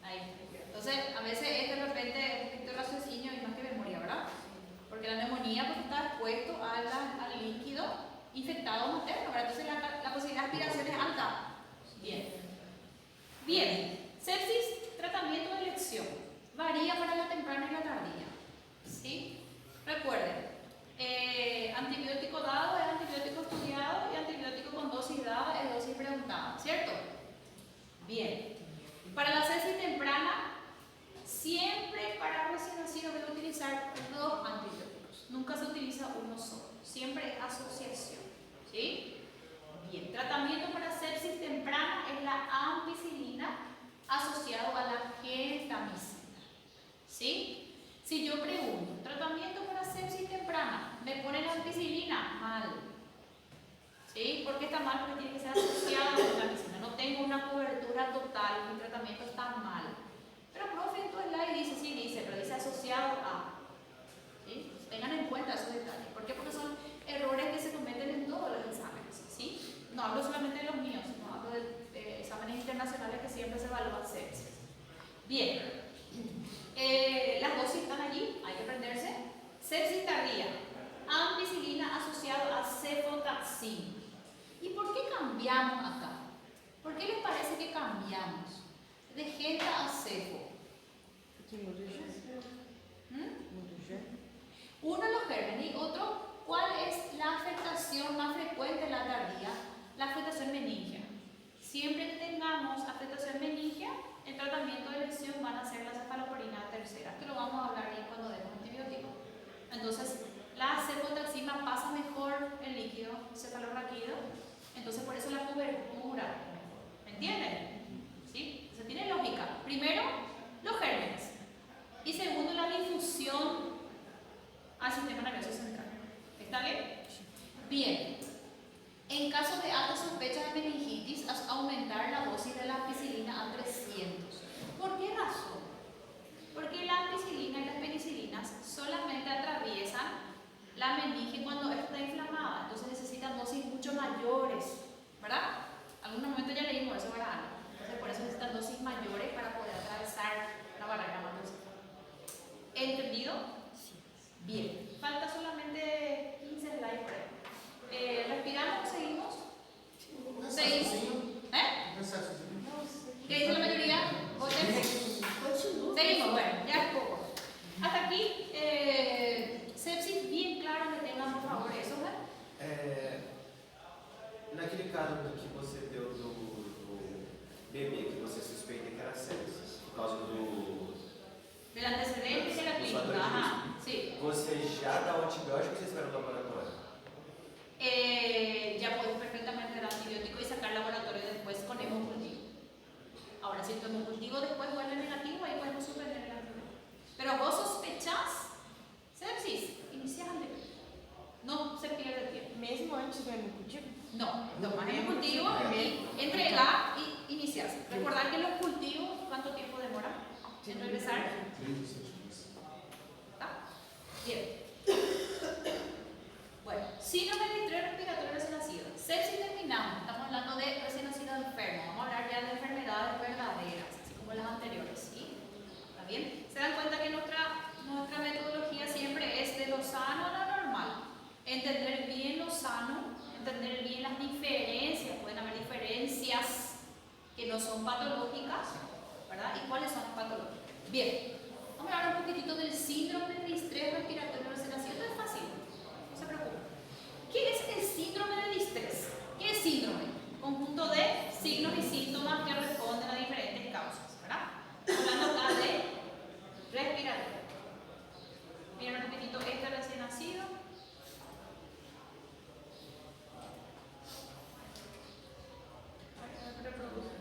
Speaker 1: Ahí. Entonces, a veces es de repente un poquito de raciocinio y más que memoria, ¿verdad? Porque la neumonía pues, está expuesto al líquido infectado materno, ¿verdad? Entonces la posibilidad de aspiración es alta. Bien. Bien. Sepsis, tratamiento de elección. Varía para la temprana y la tardía. ¿Sí? Recuerden, antibiótico dado es antibiótico estudiado y antibiótico con dosis dada es dosis preguntada, ¿cierto? Bien. Para la sepsis temprana, siempre para recién nacido debe utilizar 2 antibióticos. Nunca se utiliza uno solo. Siempre es asociación. ¿Sí? Bien. Tratamiento para sepsis temprana es la ampicilina asociado a la gentamicina. ¿Sí? Si yo pregunto, tratamiento para sepsis temprana, ¿me ponen ampicilina? Mal. ¿Sí? ¿Por qué está mal? Porque tiene que ser asociado a la gentamicina. No tengo una cobertura total, mi tratamiento está mal. Pero profe, en tu slide dice, sí dice, pero dice asociado a. ¿Sí? Tengan en cuenta esos detalles. ¿Por qué? Porque son errores que se cometen en todos los exámenes. ¿Sí? No hablo solamente de los míos, sino hablo de exámenes internacionales que siempre se evalúan sepsis. Bien. Las dosis están allí, hay que aprenderse. Sepsis tardía, ampicilina asociado a cefotaxima. ¿Y por qué cambiamos acá? ¿Por qué les parece que cambiamos de genta a cefo? Uno los gérmenes y otro, ¿cuál es la afectación más frecuente en la tardía? La afectación meningia. Siempre que tengamos afectación meningia, el tratamiento de elección van a ser la cefalosporina tercera, que lo vamos a hablar bien cuando demos antibiótico. Entonces, la cefotaxima pasa mejor el líquido cefalorraquídeo, entonces por eso la cobertura es mejor. ¿Me entienden? ¿Sí? Entonces tiene lógica. Primero, los gérmenes. Y segundo, la difusión al sistema nervioso central. ¿Está bien? Bien. En caso de alta sospecha de meningitis, aumentar la dosis de la ampicilina a 300. ¿Por qué razón? Porque la ampicilina y las penicilinas solamente atraviesan la meninge cuando está inflamada, entonces necesitan dosis mucho mayores, ¿verdad? Algún momento ya leímos eso, ¿verdad? Entonces por eso necesitan dosis mayores para poder atravesar la barrera hematoencefálica. ¿Entendido? Sí. Bien. Falta solamente 15 slides por ahí. ¿Respiramos? ¿Seguimos? ¿Seguimos? ¿Qué dice la mayoría? Seguimos, bueno, ya es poco. Hasta aquí, sepsis bien claro que tengan, por favor, eso, ¿verdad?
Speaker 6: Naquele caso que você deu do bebê que você suspeita que era sepsis, por causa laboratório de risco.
Speaker 1: Ajá, sí.
Speaker 6: Você já dá o antibiótico ou você espera no laboratório?
Speaker 1: Ya puedes perfectamente dar antibiótico y sacar laboratorio después con hemocultivo. Ahora, si tu hemocultivo después vuelve negativo, ahí podemos suspender el antibiótico. Pero vos sospechás sepsis, iniciale. No se pierde tiempo.
Speaker 5: Mesmo antes do hemocultivo?
Speaker 1: No, tomar el cultivo y entregar y iniciarse. Recordar que los cultivos, ¿cuánto tiempo demora en regresar?
Speaker 4: 37 dias.
Speaker 1: ¿Está? Bien. Bueno, síndrome de distrés respiratorio recién nacido. Sepsis terminamos. Estamos hablando de recién nacido enfermo. Vamos a hablar ya de enfermedades verdaderas, así como las anteriores, ¿sí? ¿Está bien? Se dan cuenta que nuestra metodología siempre es de lo sano a lo normal. Entender bien lo sano, entender bien las diferencias. Pueden haber diferencias que no son patológicas, ¿verdad? ¿Y cuáles son las patológicas? Bien, vamos a hablar un poquitito del síndrome de distrés respiratorio recién nacido. Esto es fácil, no se preocupen. ¿Qué es el síndrome de distrés? ¿Qué es síndrome? Conjunto de signos y síntomas que responden a diferentes causas, ¿verdad? Hablando acá de respiratorio. Miren un poquitito este recién nacido. Reproduce.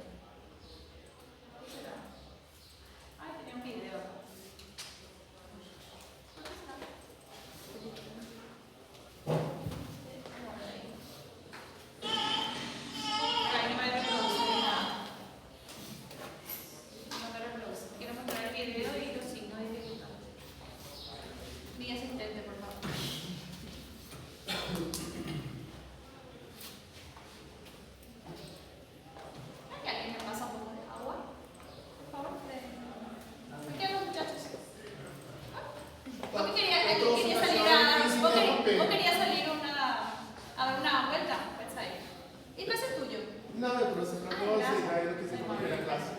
Speaker 1: ¿Qué será? Ay, tenía un video. ¿Dónde está? Ay, no me reproduce nada. No me reproduce. Quiero mostrar el video y los signos de dificultad. Mi asistente, por favor. Ay, ¿alguien me pasa un poco de agua? Por favor. Aquí a los muchachos. ¿Vos querías salir vos querías salir a dar una vuelta? Pensa ahí. ¿Y no es el tuyo?
Speaker 2: Não, eu trouxe para você, daí eu quis ir a classe.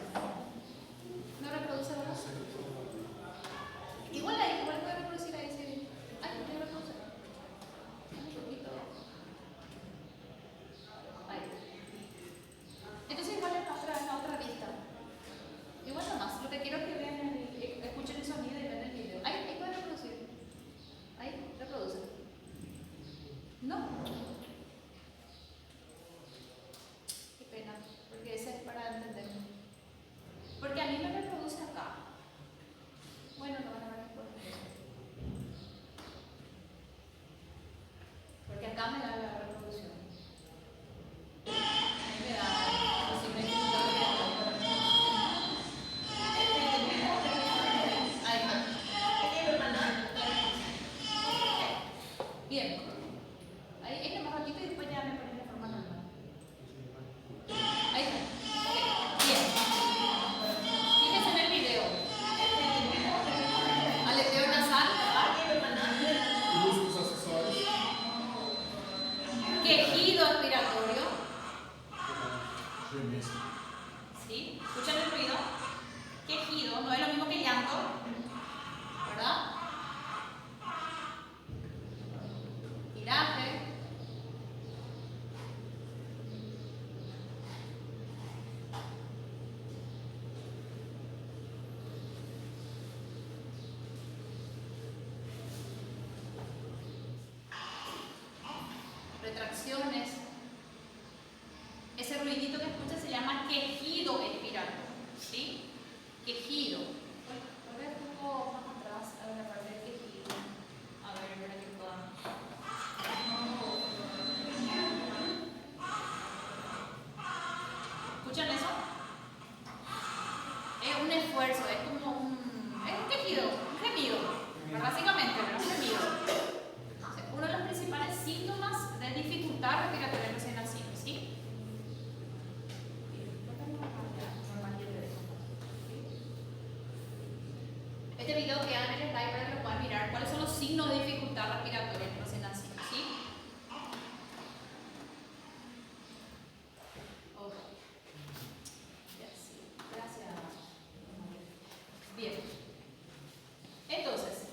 Speaker 1: ¿No reproduce verdad? Igual puede reproducir ahí, sí. Ay, no reproduce. Un poquito. Ahí. Entonces igual en la otra vista. Igual nomás, lo que quiero es que vean, escuchen el sonido y vean el video. Ahí puede reproducir. Ahí, reproduce. No. Qué pena, porque ese es para entender. Porque a mí me reproduce acá. Bueno, no van a ver después. Porque acá me da la reproducción. Ahí me da. Así me ahí está. Bien. Ahí es lo más ratito y después ya me ponen de forma normal. Ahí está. Bien. Fíjense en el video. Aleteo nasal.
Speaker 2: Músculos acessórios.
Speaker 1: Quejido respiratorio.
Speaker 4: Gemência.
Speaker 1: ¿Sí? ¿Escuchan el ruido? Quejido, no es lo mismo que llanto. ¿Verdad? Tiraje. Retracciones. Ese ruidito que escucha se llama quejido expiratorio, ¿sí? Quejido. Vuelve un poco más atrás a la parte del quejido. A ver, para que puedan. ¿Escuchan eso? Es un esfuerzo, es como es un quejido, un gemido, básicamente, ¿verdad? Un gemido. Uno de los principales síntomas de dificultad respiratoria recién nacido, ¿sí? Este video queda en el slide para que lo puedan mirar cuáles son los signos de dificultad respiratoria recién nacido, ¿sí? Ok. Ya, sí. Gracias. Bien. Entonces,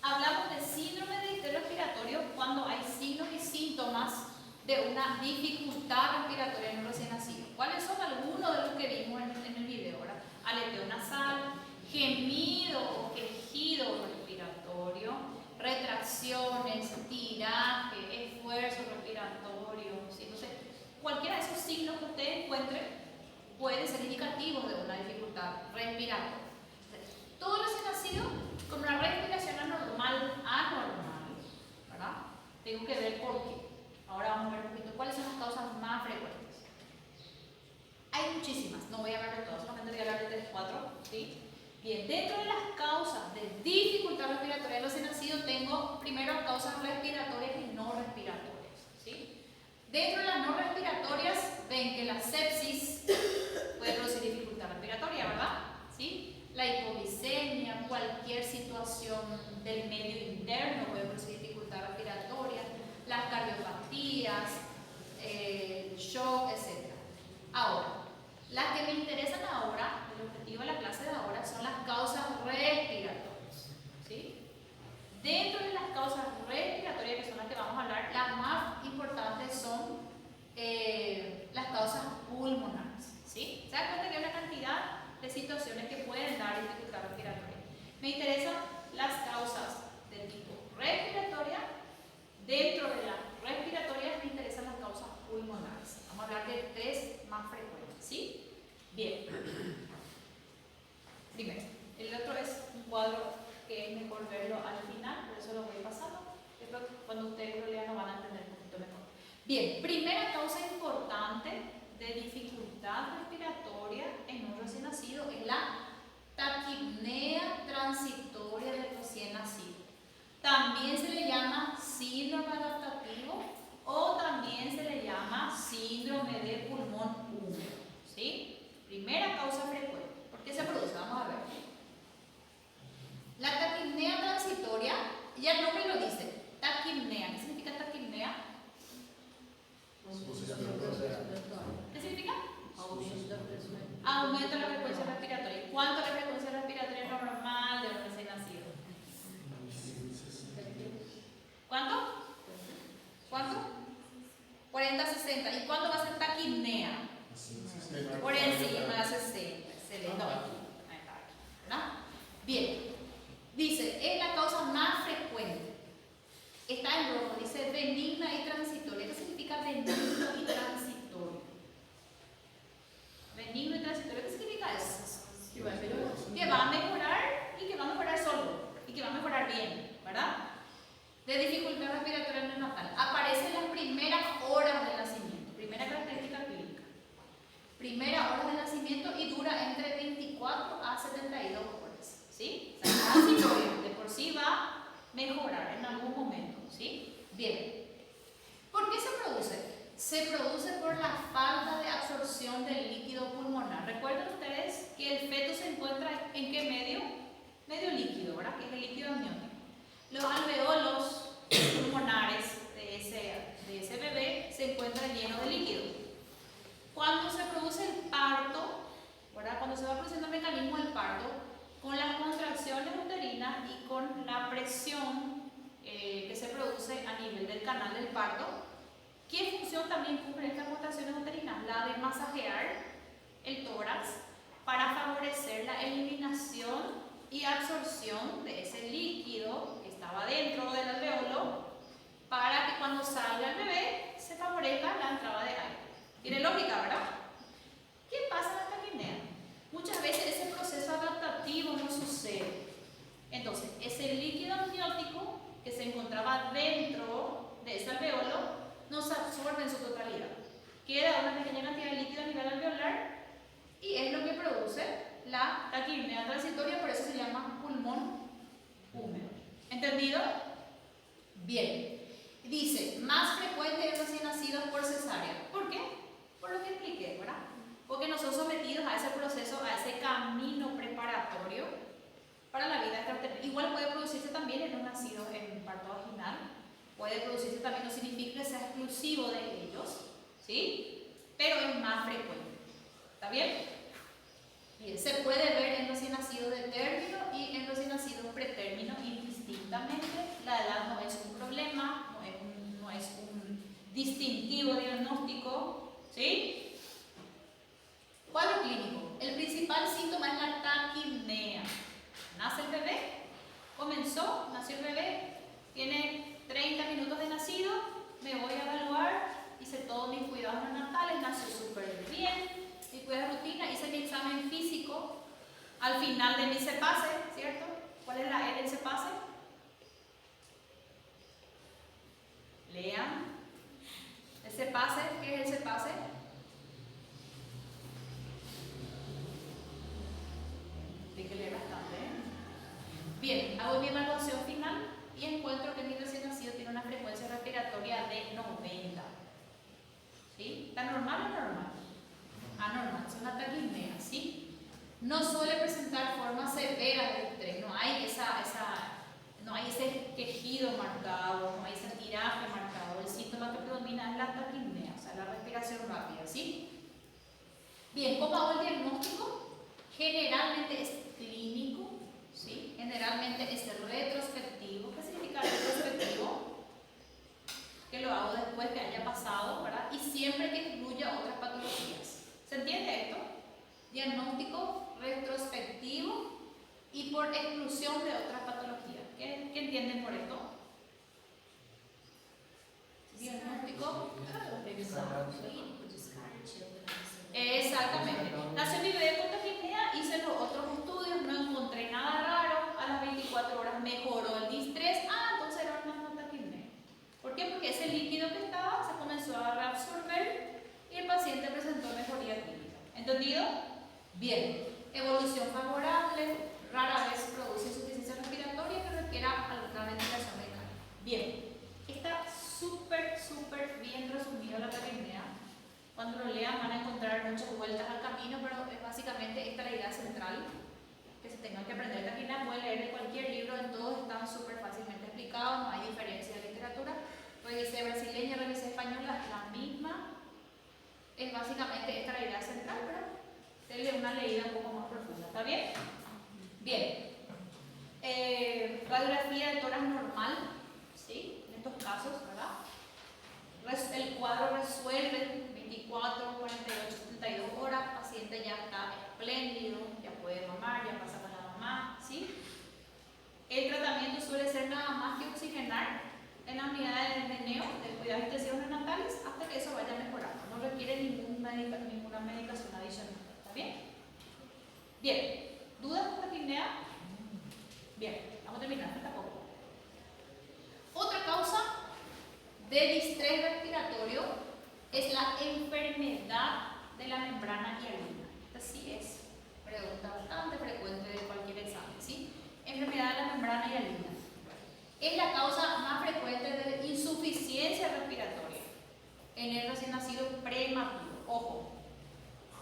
Speaker 1: hablamos de síndrome de distrés respiratorio cuando hay signos y síntomas de una dificultad respiratoria en un recién nacido. ¿Cuáles son algunos de los que vimos en el video? ¿Verdad? Aleteo nasal, gemido o quejido respiratorio. respiratorio, retracciones, tiraje, esfuerzo respiratorio, ¿sí? Entonces, cualquiera de esos signos que usted encuentre pueden ser indicativos de una dificultad respiratoria. Todo recién nacido con una respiración anormal, ¿verdad? Tengo que ver por qué. Ahora vamos a ver un poquito cuáles son las causas más frecuentes. Hay muchísimas, no voy a hablar de todas, solamente voy a hablar de 3 o 4, ¿sí? Bien, dentro de las causas de dificultad respiratoria en los nacidos tengo primero causas respiratorias y no respiratorias, ¿sí? Dentro de las no respiratorias ven que la sepsis puede producir dificultad respiratoria, ¿verdad? ¿Sí? La hipoglicemia, cualquier situación del medio interno puede producir dificultad respiratoria, las cardiopatías, shock, etc. Ahora, las que me interesan ahora, el objetivo de la clase de ahora, son las causas respiratorias, ¿sí? Dentro de las causas respiratorias, que son las que vamos a hablar, las más importantes son las causas pulmonares, ¿sí? ¿Se dan cuenta que hay una cantidad de situaciones que pueden dar dificultad respiratoria? Me interesan las causas de tipo respiratoria. Dentro de las respiratorias me interesan las causas pulmonares. Vamos a hablar de 3 más frecuentes, ¿sí? Bien. Primero, el otro es un cuadro que es mejor verlo al final, por eso lo voy pasando. Después, cuando ustedes lo lean, lo van a entender un poquito mejor. Bien, primera causa importante de dificultad respiratoria en un recién nacido es la taquipnea transitoria del recién nacido. También se le llama síndrome adaptativo o también se le llama síndrome de pulmón húmedo, ¿sí? Primera causa frecuente. ¿Por qué se produce? Vamos a ver. La taquipnea transitoria, ya el nombre lo dice, taquipnea. ¿Qué significa taquipnea? ¿Qué significa? Aumento de la frecuencia respiratoria. ¿Cuánto es la frecuencia respiratoria normal de un recién nacido? ¿Cuánto? ¿Cuánto? 40-60. ¿Y cuándo va a ser taquipnea? Por encima de 60. Excelente. No, ahí está, ¿verdad? Bien. Dice, es la causa más frecuente. Está en rojo, dice benigna y transitoria. ¿Qué significa benigno y transitorio? Benigno y transitorio, ¿qué significa eso? Que va a mejorar y que va a mejorar solo. Y que va a mejorar bien, ¿verdad? De dificultad respiratoria neonatal. Aparece en las primeras horas del nacimiento. Primera característica clínica. Primera hora de nacimiento y dura entre 24 a 72 horas. ¿Sí? O sea, transitoria. De por sí va a mejorar en algún momento. ¿Sí? Bien. ¿Por qué se produce? Se produce por la falta de absorción del líquido pulmonar. Recuerden ustedes que el feto se encuentra en qué medio? Medio líquido, ¿verdad? Que es el líquido amniótico. Los alveolos pulmonares de ese bebé se encuentran llenos de líquido. Cuando se produce el parto, ¿verdad? Cuando se va produciendo el mecanismo del parto, con las contracciones uterinas y con la presión que se produce a nivel del canal del parto, ¿qué función también cumplen estas contracciones uterinas? La de masajear el tórax para favorecer la eliminación y absorción de ese líquido que estaba dentro del alveolo, para que cuando salga el bebé se favorezca la entrada de aire. Tiene lógica, ¿verdad? ¿Qué pasa en la taquipnea? Muchas veces ese proceso adaptativo no sucede. Entonces, ese líquido amniótico que se encontraba dentro de ese alveolo no se absorbe en su totalidad. Queda una pequeña cantidad de líquido a nivel alveolar y es lo que produce la taquipnea transitoria, por eso se llama pulmón húmedo. ¿Entendido? Bien. Dice, más frecuente en recién nacidos por cesárea. ¿Por qué? Por lo que expliqué, ¿verdad? Porque no son sometidos a ese proceso, a ese camino preparatorio para la vida extraterrena. Igual puede producirse también en un nacido en parto vaginal, puede producirse también, no significa que sea exclusivo de ellos, ¿sí? Pero es más frecuente. ¿Está bien? Bien, se puede ver en recién nacidos de término y en recién nacidos pretérmino indistintamente. La edad no es un problema, no es un distintivo diagnóstico, ¿sí? Cuadro clínico. El principal síntoma es la taquipnea. Nace el bebé, nació el bebé final de mi CEPASE, ¿cierto? ¿Cuál es la E del CEPASE? Lean. El CEPASE, ¿qué es el CEPASE? Hay que leer bastante, ¿eh? Bien, hago mi evaluación final y encuentro que mi recién nacido tiene una frecuencia respiratoria de 90. ¿Sí? ¿Está normal o normal? Anormal, es una taquipnea, ¿sí? No suele presentar formas severas de estrés, no hay ese quejido marcado, no hay ese tiraje marcado. El síntoma que predomina es la taquipnea, o sea, la respiración rápida, ¿sí? Bien, ¿cómo hago el diagnóstico? Generalmente es clínico, ¿sí? Generalmente es retrospectivo. ¿Qué significa retrospectivo? Que lo hago después que haya pasado, ¿verdad? Y siempre que incluya otras patologías. ¿Se entiende esto? Diagnóstico retrospectivo y por exclusión de otras patologías. ¿Qué entienden por esto? Diagnóstico. Exactamente. Nació mi bebé con taquipnea, hice los otros estudios, no encontré nada raro. A las 24 horas mejoró el distrés. Entonces era una taquipnea. ¿Por qué? Porque ese líquido que estaba se comenzó a reabsorber y el paciente presentó mejoría clínica. ¿Entendido? Bien. Evolución favorable, rara vez produce insuficiencia respiratoria que requiera alguna ventilación mecánica. Bien. Está súper bien resumido la taquipnea. Cuando lo lean van a encontrar muchas vueltas al camino, pero es básicamente esta la idea central que se tengan que aprender. Taquipnea pueden leer de cualquier libro, en todos están súper fácilmente explicados, no hay diferencia de literatura. Revisé brasileña, revisé española, la misma. Es básicamente esta la idea central, pero denle una leída un poco más profunda. ¿Está bien? Bien. Radiografía de tórax normal, ¿sí? En estos casos, ¿verdad? El cuadro resuelve 24, 48, 72 horas, el paciente ya está espléndido, ya puede mamar, ya pasa con la mamá, ¿sí? El tratamiento suele ser nada más que oxigenar en la unidad de neo, de cuidados intensivos neonatales, hasta que eso vaya mejorando. No requiere ninguna medicación adicional. ¿Está bien? Bien. ¿Dudas con taquipnea? Bien. Vamos a terminar. Falta poco. Otra causa de distrés respiratorio es la enfermedad de la membrana hialina. Así es. Pregunta bastante frecuente de cualquier examen, ¿sí? Enfermedad de la membrana hialina. Es la causa más frecuente de insuficiencia respiratoria en el recién nacido prematuro. Ojo,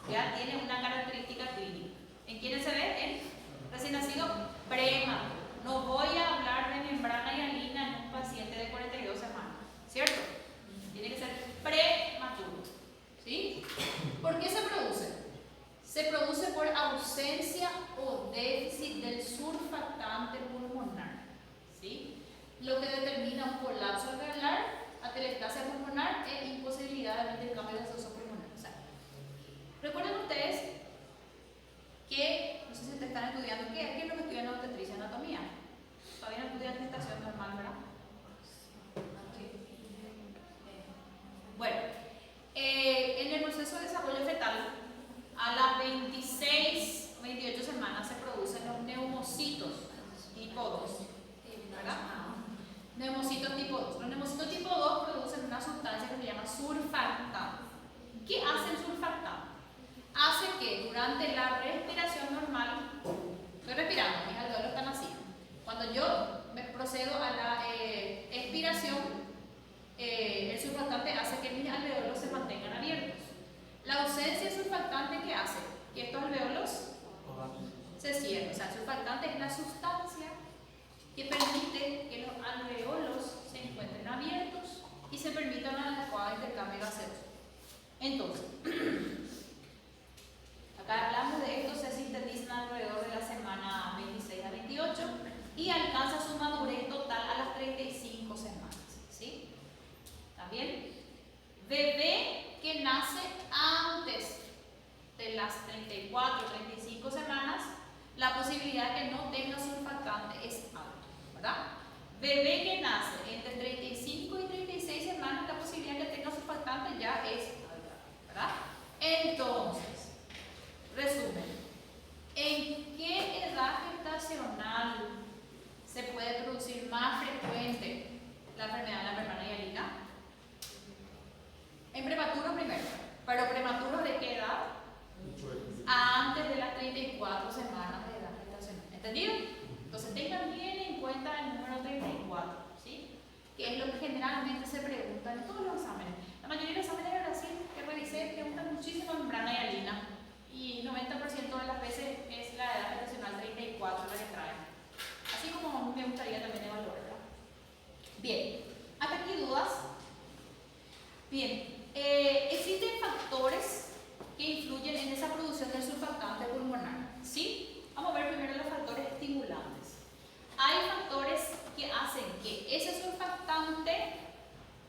Speaker 1: ya tiene una característica clínica. ¿En quiénes se ve? En recién nacido prematuro. No voy a hablar de membrana hialina en un paciente de 42 semanas, ¿cierto? Tiene que ser prematuro, ¿sí? ¿Por qué se produce? Se produce por ausencia o déficit del surfactante pulmonar, ¿sí? Lo que determina un colapso alveolar, atelectasia pulmonar e imposibilidad de intercambio de gaseoso pulmonar. O sea, recuerden ustedes que, no sé si te están estudiando, ¿qué es lo que estudian obstetricia? Anatomía. Todavía no estudian gestación normal, ¿verdad? Bueno, en el proceso de desarrollo fetal, a las 26, 28 semanas se producen los neumocitos tipo 2, ¿verdad? Neumocitos tipo 2. Los neumocitos tipo 2 producen una sustancia que se llama surfactante. ¿Qué hace el surfactante? Hace que durante la respiración normal, estoy respirando, mis alveolos están así. Cuando yo me procedo a la expiración, el surfactante hace que mis alveolos se mantengan abiertos. La ausencia de surfactante, ¿qué hace? Que estos alveolos se cierren. O sea, el surfactante es la sustancia que permite que los alveolos se encuentren abiertos y se permita un adecuado intercambio gaseoso. Entonces, acá hablamos de esto, se sintetizan alrededor de la semana 26 a 28 y alcanza su madurez total a las 35 semanas. ¿Sí? ¿Está bien? Bebé que nace antes de las 34 o 35 semanas, la posibilidad de que no tenga surfactante es alta, ¿verdad? Bebé que nace entre 35 y 36 semanas, la posibilidad de que tenga surfactante ya es alta, ¿verdad? Entonces, resumen, ¿en qué edad la enfermedad de la membrana hialina? En prematuros primero, pero prematuros ¿de qué edad? Antes de las 34 semanas de edad gestacional. ¿Entendido? Entonces tengan bien en cuenta el número 34, ¿sí? Que es lo que generalmente se pregunta en todos los exámenes. La mayoría de los exámenes de Brasil que revisé preguntan muchísimo membrana hialina y 90% de las veces es la edad gestacional 34 la que traen. Así como me gustaría también evaluarla. Bien, ¿hasta aquí dudas? Bien, existen factores que influyen en esa producción del surfactante pulmonar, ¿sí? Vamos a ver primero los factores estimulantes. Hay factores que hacen que ese surfactante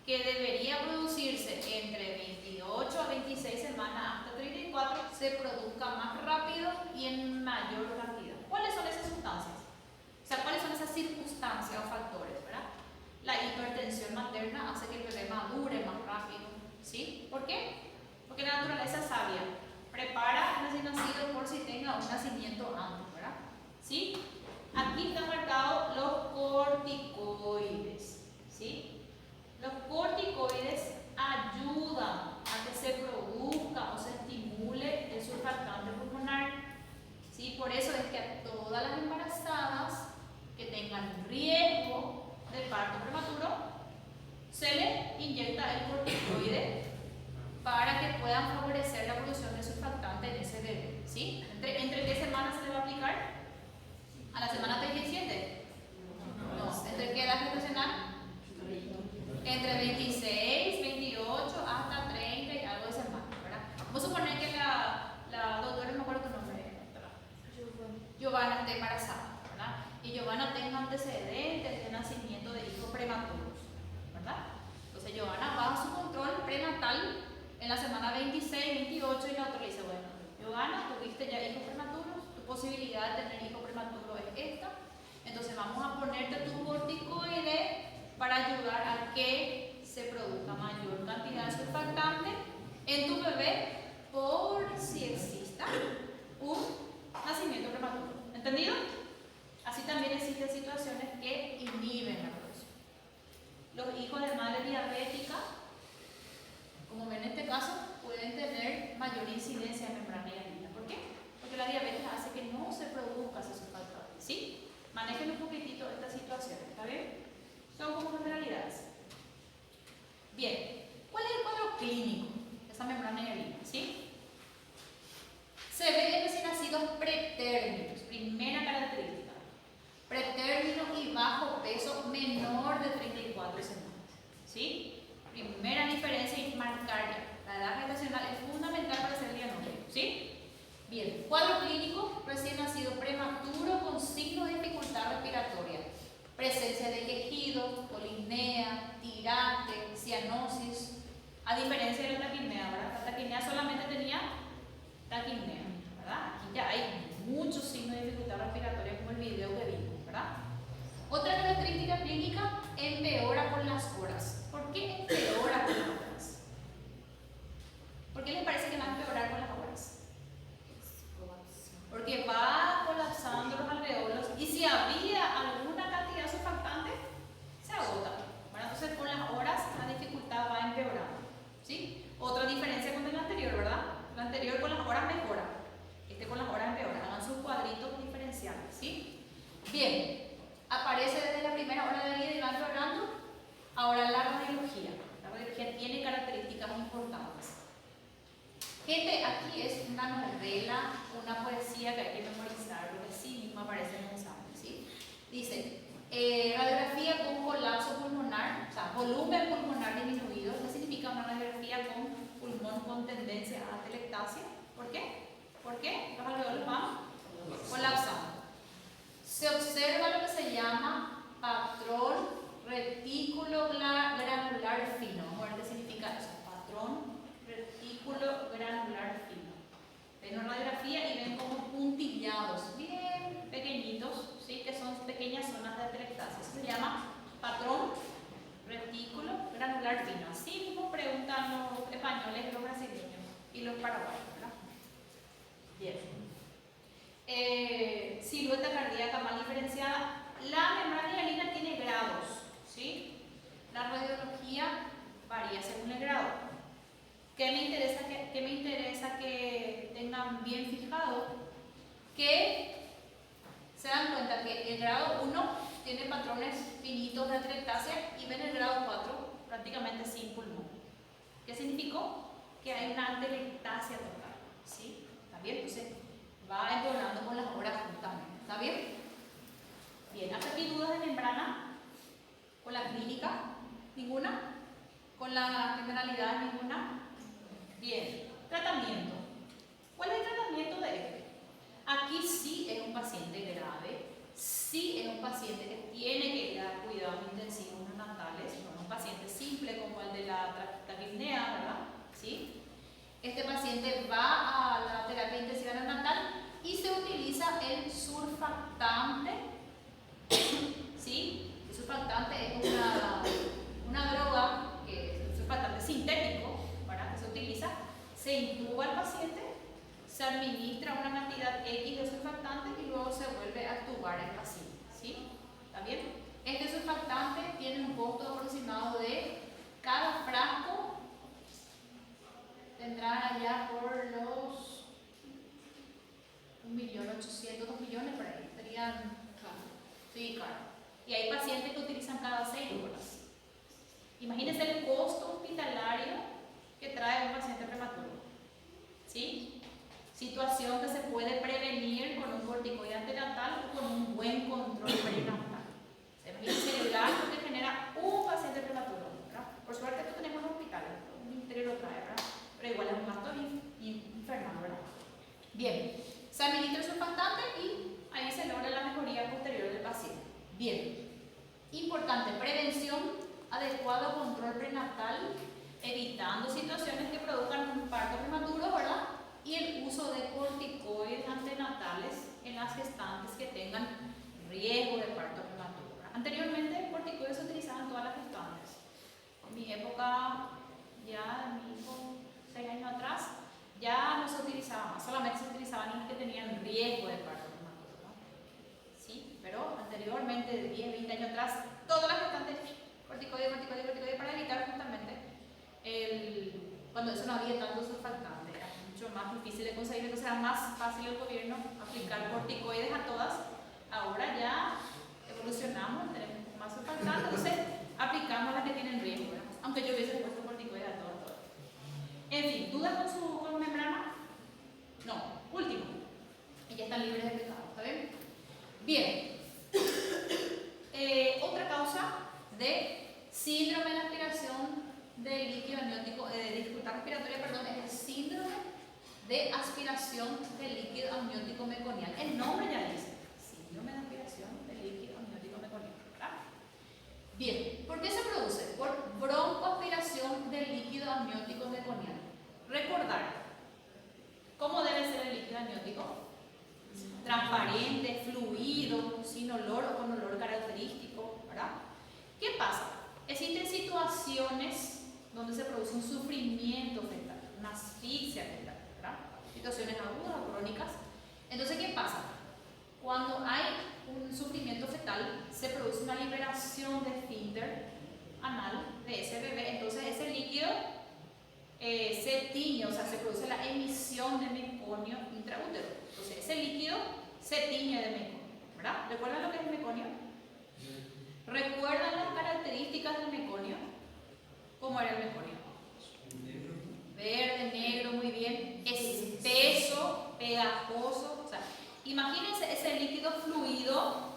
Speaker 1: que debería producirse entre 28 a 26 semanas hasta 34 se produzca más rápido y en mayor cantidad. ¿Cuáles son esas sustancias? O sea, ¿cuáles son esas circunstancias o factores, verdad? La hipertensión materna hace que el bebé madure más rápido, ¿sí? ¿Por qué? Porque la naturaleza es sabia. Prepara el recién nacido por si tenga un nacimiento antes, ¿verdad? ¿Sí? Aquí están marcados los corticoides, ¿sí? Los corticoides ayudan a que se produzca o se estimule el surfactante pulmonar, ¿sí? Por eso es que a todas las embarazadas que tengan riesgo de parto prematuro se le inyecta el corticoide para que puedan favorecer la producción de surfactante en ese bebé, ¿sí? ¿Entre qué semanas se le va a aplicar? ¿A la semana 37? No. ¿Entre qué edad gestacional? Entre 26, 28 hasta 30 y algo de semanas, ¿verdad? Vamos a suponer que la doctora, no me acuerdo tu nombre, Giovanna esté embarazada, ¿verdad? Y Giovanna tenga antecedentes de nacimiento de hijos prematuros, ¿verdad? Entonces Giovanna va a su control prenatal en la semana 26, 28 y la otra le dice, bueno, Giovanna, tuviste ya hijos prematuros, tu posibilidad de tener hijos prematuros es esta, entonces vamos a ponerte tu corticoide para ayudar a que se produzca mayor cantidad de surfactante en tu bebé por si exista un nacimiento prematuro. ¿Entendido? Así también existen situaciones que inhiben la producción. Los hijos de madre diabética, como ven en este caso, pueden tener mayor incidencia de membrana hialina. ¿Por qué? Porque la diabetes hace que no se produzca ese surfactante, ¿sí? Manejen un poquitito esta situación, ¿está bien? Son como generalidades. Bien, ¿cuál es el cuadro clínico de esa membrana hialina? ¿Sí? Se ve en recién nacidos pretérminos, primera característica. Pretérmino y bajo peso menor de 34 semanas. ¿Sí? Primera diferencia y marcar la edad gestacional es fundamental para hacer el diagnóstico. ¿Sí? Bien, cuadro clínico, recién nacido prematuro con signos de dificultad respiratoria. Presencia de quejido, polisnea, tirante, cianosis, a diferencia de la taquipnea, ¿verdad? La taquipnea solamente tenía taquipnea, ¿verdad? Aquí ya hay muchos signos de dificultad respiratoria como el video que vimos, ¿verdad? Otra característica clínica, empeora con las horas. ¿Por qué empeora con las horas? ¿Por qué les parece que va a empeorar con las horas? Porque va colapsando los alveolos y si había alguna cantidad surfactante, se agota. Bueno, entonces con las horas la dificultad va empeorando, ¿sí? Otra diferencia con el anterior, ¿verdad? El anterior con las horas mejora, este con las horas empeora. Hagan sus cuadritos diferenciales, ¿sí? Bien, aparece desde la primera hora de vida y va empeorando. Ahora la radiología. La radiología tiene características importantes. Gente, aquí es una novela, una poesía que hay que memorizar, porque sí mismo aparece en el examen, ¿sí? Dice, radiografía con colapso pulmonar, o sea, volumen pulmonar disminuido. ¿Qué significa una radiografía con pulmón con tendencia a telectasia? ¿Por qué? ¿Por qué? Los alveolos van colapsando. Se observa lo que se llama patrón retículo granular fino. Vamos a ver qué significa eso. Patrón retículo granular fino. Ven una radiografía y ven como puntillados, bien pequeñitos, ¿sí? Que son pequeñas zonas de telectasia. Eso se llama patrón retículo granular fino. Así mismo preguntan los españoles, los brasileños y los paraguayos, ¿verdad? Bien. Silueta cardíaca mal diferenciada. La membrana hialina tiene grados, ¿sí? La radiología varía según el grado. ¿Qué me interesa que tengan bien fijado? Que se dan cuenta que el grado 1 tiene patrones finitos de atelectasia y ven el grado 4 prácticamente sin pulmón. ¿Qué significó? Que hay una atelectasia total. ¿Sí? ¿Está bien? Entonces va empeorando con las horas justamente. ¿Está bien? Bien, ¿hasta aquí dudas de membrana? ¿Con la clínica? ¿Ninguna? ¿Con la generalidad? ¿Ninguna? Bien, tratamiento. ¿Cuál es el tratamiento de este? Aquí sí es un paciente grave, sí es un paciente que tiene que ir a cuidados intensivos neonatales, no es un paciente simple como el de la taquipnea, ¿verdad? ¿Sí? Este paciente va a la terapia intensiva neonatal y se utiliza el surfactante, ¿sí? El surfactante es una droga, que es un surfactante sintético, ¿verdad? Que se utiliza, se intuba al paciente, se administra una cantidad X de surfactante y luego se vuelve a tubar el paciente, ¿sí? ¿Está bien? Este surfactante tiene un costo aproximado de cada frasco, tendrá allá por los 1.800.000, 2 millones por ahí, serían, sí, claro. Y hay pacientes que utilizan cada 6 horas. Imagínense el costo hospitalario que trae un paciente prematuro, ¿sí? Situación que se puede prevenir con un corticoide antenatal o con un buen control perinatal. Imagínense el gasto que genera un paciente prematuro, ¿verdad? Por suerte no tenemos hospitales, el ministerio lo trae, ¿verdad? Pero igual es un gasto infernal, ¿verdad? Bien, se administra el surfactante y ahí se logra la mejoría posterior del paciente. Bien, importante, prevención, adecuado control prenatal, evitando situaciones que produzcan un parto prematuro, ¿verdad? Y el uso de corticoides antenatales en las gestantes que tengan riesgo de parto prematuro. Anteriormente, corticoides se utilizaban en todas las gestantes. En mi época, ya en mi hijo, 6 años atrás, ya no se utilizaba más, solamente se utilizaban en las que tenían riesgo de parto prematuro, ¿no? Sí, pero anteriormente, de 10, 20 años atrás, todas las gestantes, corticoide para evitar justamente cuando eso no había tanto surfactante, era mucho más difícil de conseguir, entonces era más fácil el gobierno aplicar corticoides a todas. Ahora ya evolucionamos, tenemos más surfactante, entonces aplicamos las que tienen riesgo, ¿verdad? Aunque yo hubiese puesto corticoides a todas. En fin, ¿dudas con membrana? No, último. Y ya están libres de pecado, ¿está bien? Bien. Otra causa de síndrome de aspiración de líquido amniótico, de dificultad respiratoria, perdón, es el síndrome de aspiración de líquido amniótico meconial. El nombre ya dice, síndrome de aspiración de líquido amniótico meconial, ¿verdad? Bien, ¿por qué se produce? Por broncoaspiración del líquido amniótico meconial. Recordar, ¿cómo debe ser el líquido amniótico? Transparente, fluido, sin olor o con olor característico, ¿verdad? ¿Qué pasa? Existen situaciones donde se produce un sufrimiento fetal, una asfixia fetal, ¿verdad? Situaciones agudas o crónicas. Entonces, ¿qué pasa? Cuando hay un sufrimiento fetal, se produce una liberación de esfínter anal de ese bebé, entonces ese líquido se tiñe, o sea, se produce la emisión de meconio intraútero. Entonces, ese líquido se tiñe de meconio, ¿verdad? ¿Recuerdan lo que es el meconio? ¿Recuerdan las características del meconio? ¿Cómo era el meconio? Verde, negro, muy bien. Espeso, pegajoso. O sea, imagínense ese líquido fluido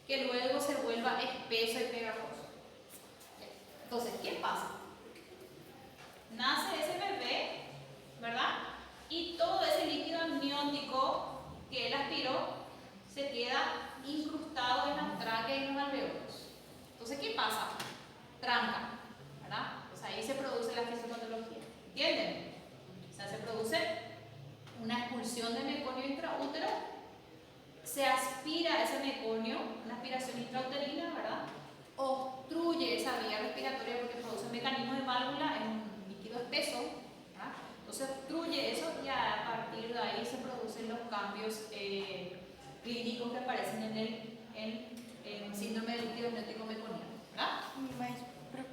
Speaker 1: que luego se vuelva espeso y pegajoso. Entonces, ¿qué pasa? Nace ese bebé, ¿verdad? Y todo ese líquido amniótico que él aspiró se queda incrustado en la tráquea y en los alveolos. Entonces, ¿qué pasa? Tranca, ¿verdad? Pues ahí se produce la fisiopatología. ¿Entienden? O sea, se produce una expulsión de meconio intraútero, se aspira ese meconio, una aspiración intrauterina, ¿verdad? Obstruye esa vía respiratoria porque produce un mecanismo de válvula en un líquido espeso, ¿verdad? Entonces obstruye eso y a partir de ahí se producen los cambios clínicos que aparecen en el síndrome del líquido amniótico meconiano, ¿verdad?
Speaker 5: Mas para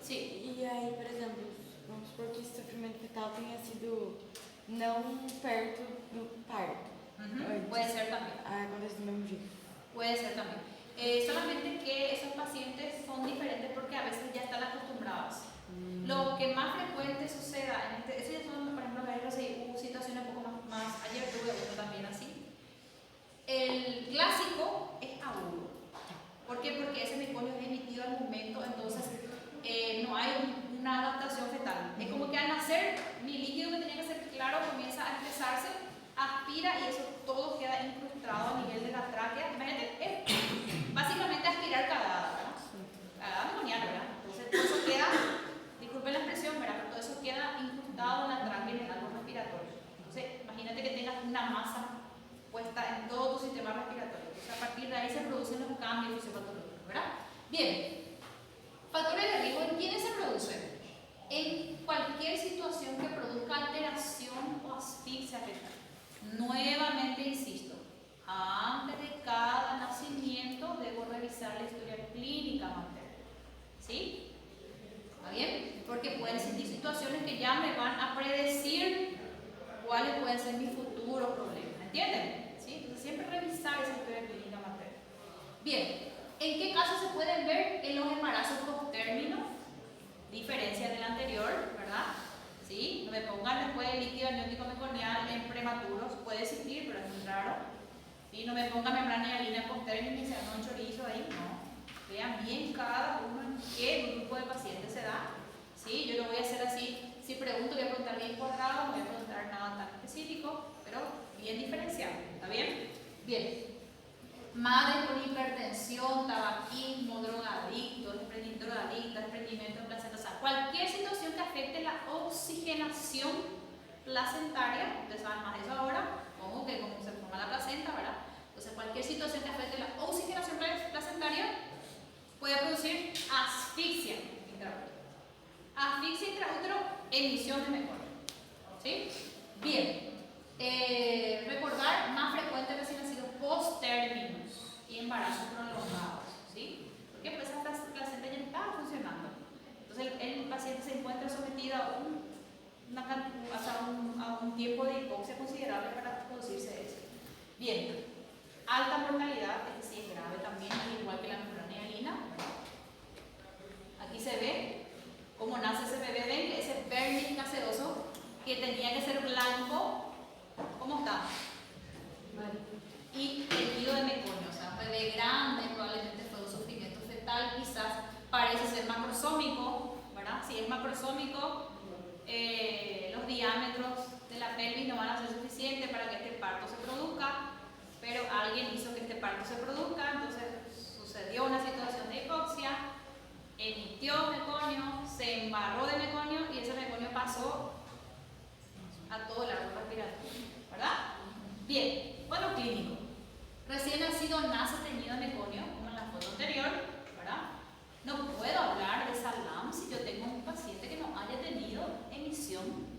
Speaker 1: Sí.
Speaker 5: E aí, por exemplo, vamos supor que esse sofrimento fetal tenha sido não perto do parto. Antes.
Speaker 1: Puede ser también.
Speaker 5: Acontece do mesmo jeito.
Speaker 1: Puede ser también. Solamente que esos pacientes son diferentes porque a veces ya están acostumbrados. Lo que más frecuente suceda, eso ya son, por ejemplo, hubo situaciones un poco más, ayer tuve otro también así. El clásico es agudo. ¿Por qué? Porque ese meconio es emitido al momento, entonces no hay una adaptación fetal. Es como que al nacer, mi líquido que tenía que ser claro comienza a expresarse, aspira y eso todo queda incrustado a nivel de la tráquea. Imagínate, es básicamente aspirar cagada, ¿verdad? Cagada meconial, ¿verdad? Entonces todo eso queda, disculpen la expresión, ¿verdad? Pero todo eso queda incrustado en la tráquea y en el árbol respiratorio. Entonces imagínate que tengas una masa puesta en todo tu sistema respiratorio. Entonces a partir de ahí se producen los cambios fisiopatológicos, ¿verdad? Bien, factores de riesgo, ¿en quiénes se producen? En cualquier situación que produzca alteración o asfixia fetal. Nuevamente insisto, antes de cada nacimiento debo revisar la historia clínica materna. ¿Sí? ¿Está bien? Porque pueden existir situaciones que ya me van a predecir cuáles pueden ser mis futuros problemas. ¿Entienden? ¿Sí? Entonces siempre revisar esa historia clínica materna. Bien, ¿en qué casos se pueden ver? En los embarazos postérminos, diferencia del anterior, ¿verdad? ¿Sí? No me pongan después el líquido amniótico meconial en prematuros, puede existir, pero es muy raro. ¿Sí? No me pongan membrana hialina postérmino y se haga un chorizo ahí, no. Vean bien cada uno en qué grupo de pacientes se da. ¿Sí? Yo lo voy a hacer así, si pregunto voy a preguntar bien cuadrado, no voy a preguntar nada tan específico, pero bien diferenciado, ¿está bien? Bien. Madres con hipertensión, tabaquismo, drogadictos, desprendimiento de placenta, o sea, cualquier situación que afecte la oxigenación placentaria, ustedes saben más de eso ahora, como que cómo se forma la placenta, ¿verdad? Entonces, cualquier situación que afecte la oxigenación placentaria puede producir asfixia intraútero. Asfixia intraútero, emisión de meconio. ¿Sí? Bien. Recordar, más frecuente recién nacidos post-términos y embarazos prolongados. ¿Sí? Porque pues esa placenta ya no estaba funcionando. Entonces el paciente se encuentra sometido a un tiempo de hipoxia considerable para producirse eso. Bien, alta mortalidad, este sí es grave también, al igual que la membrana hialina. Aquí se ve cómo nace ese bebé, ven ese verniz caseoso que tenía que ser blanco. ¿Cómo está? Y tejido de meconio, o sea, bebé grande, probablemente fue un sufrimiento fetal, quizás parece ser macrosómico, ¿verdad? Si es macrosómico, los diámetros de la pelvis no van a ser suficientes para que este parto se produzca, pero alguien hizo que este parto se produzca, entonces sucedió una situación de hipoxia, emitió meconio, se embarró de meconio y ese meconio pasó a todo el árbol respiratorio, ¿verdad? Bien, cuadro clínico. Recién nacido nace teñido de meconio, como en la foto anterior, ¿verdad? No puedo hablar de SALAM si yo tengo un paciente que no haya tenido emisión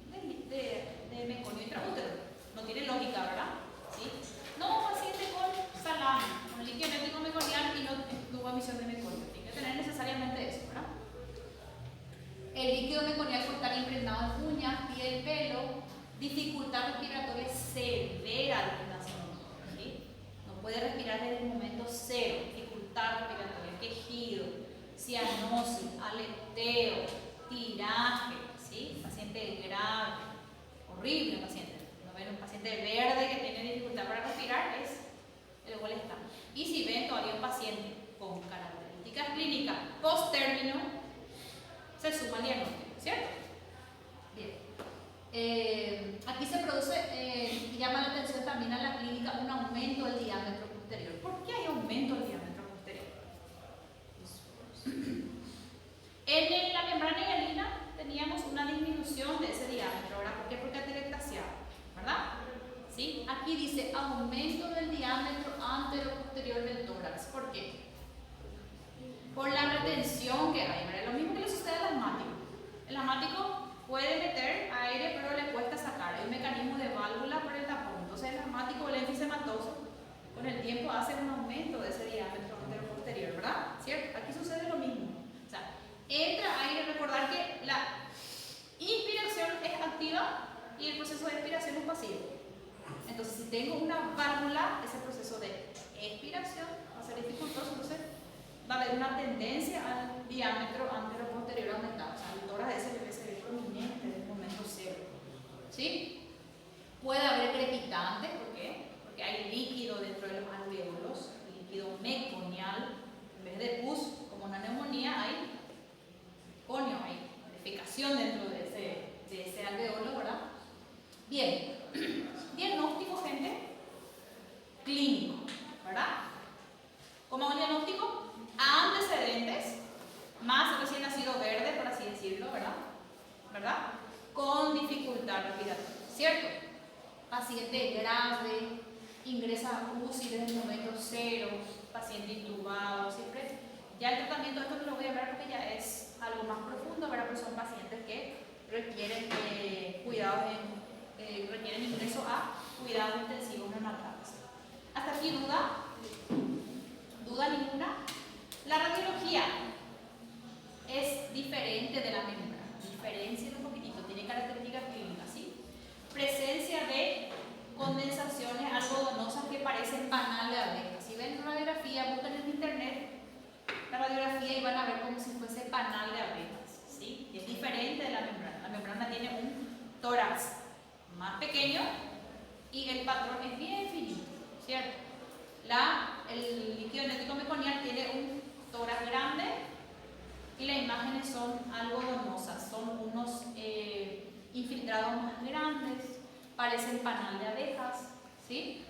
Speaker 1: de meconio intraútero. No tiene lógica, ¿verdad? ¿Sí? No, paciente con SALAM, con líquido amniótico meconial y no tuvo emisión de meconio. Tiene que tener necesariamente eso, ¿verdad? El líquido meconial puede estar impregnado en uñas, piel, pelo, dificultad respiratoria severa del nacimiento. ¿Sí? No puede respirar desde el momento cero, dificultad respiratoria, quejido, cianosis, aleteo, tiraje, ¿sí? Paciente grave, horrible paciente. No ven un paciente verde que tiene dificultad para respirar, es el molesta. Y si ven todavía un paciente con características clínicas post-término, se suma el diagnóstico, ¿cierto? Bien. Aquí se produce, llama la atención también a la clínica, un aumento del diámetro posterior. ¿Por qué hay aumento del diámetro posterior? En la membrana hialina teníamos una disminución de ese diámetro, ¿verdad? ¿Por qué? Porque atelectasiado, ¿verdad? ¿Sí? Aquí dice aumento del diámetro antero-posterior del tórax. ¿Por qué? Por la retención que hay, ¿verdad? Lo mismo que le sucede al asmático. El asmático puede meter aire, pero le cuesta sacar. Hay un mecanismo de válvula por el tapón. Entonces el asmático o el enfisematoso con el tiempo hace un aumento de ese diámetro antero-posterior, ¿verdad? ¿Cierto? Aquí sucede lo mismo. O sea, entra ahí, recordar que la inspiración es activa y el proceso de expiración es pasivo. Entonces, si tengo una válvula, ese proceso de expiración va a ser dificultoso, entonces va a haber una tendencia al diámetro antero-posterior aumentado. O sea, el tórax ese debe ser prominente en el momento cero. ¿Sí? Puede haber crepitante, ¿por qué? Porque hay líquido dentro de los alvéolos, líquido meconial. En vez de pus, como una neumonía, hay conio, hay defecación dentro de ese alveolo, ¿verdad? Bien, diagnóstico, gente, clínico, ¿verdad? Como un diagnóstico, antecedentes, más recién nacido verde, por así decirlo, ¿verdad? Con dificultad respiratoria, ¿cierto? Paciente grave, ingresa a UCI desde el momento cero, paciente intubado, siempre. Ya el tratamiento, esto no lo voy a hablar porque ya es algo más profundo, ¿verdad? Pero son pacientes que requieren cuidados requieren ingreso a cuidados intensivos neonatales. ¿Hasta aquí duda? ¿Duda ninguna? La radiología es diferente de la membrana. Diferencia un poquitito, tiene características clínicas, ¿sí? Presencia de condensaciones algodonosas que parecen panal de abeja. Si ven una radiografía, buscan en internet la radiografía y van a ver como si fuese panal de abejas, ¿sí? Y es diferente de la membrana. La membrana tiene un tórax más pequeño y el patrón es bien finito, ¿cierto? El líquido nético meconial tiene un tórax grande y las imágenes son algodonosas, son unos infiltrados más grandes, parecen panal de abejas, ¿sí?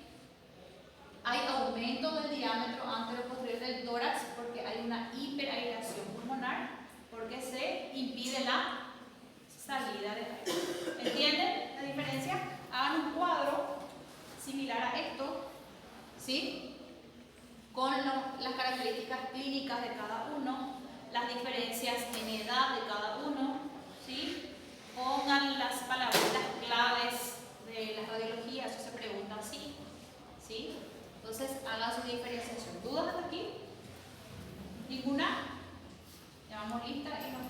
Speaker 1: Hay aumento del diámetro antero-posterior del tórax porque hay una hiperaireación pulmonar, porque se impide la salida del aire. ¿Entienden la diferencia? Hagan un cuadro similar a esto, ¿sí? Con las características clínicas de cada uno, las diferencias en edad de cada uno, ¿sí? Pongan las palabritas claves de la radiología, eso se pregunta así, ¿sí? Entonces hagan su diferenciación. ¿Dudas hasta aquí? ¿Ninguna? Ya vamos lista y nos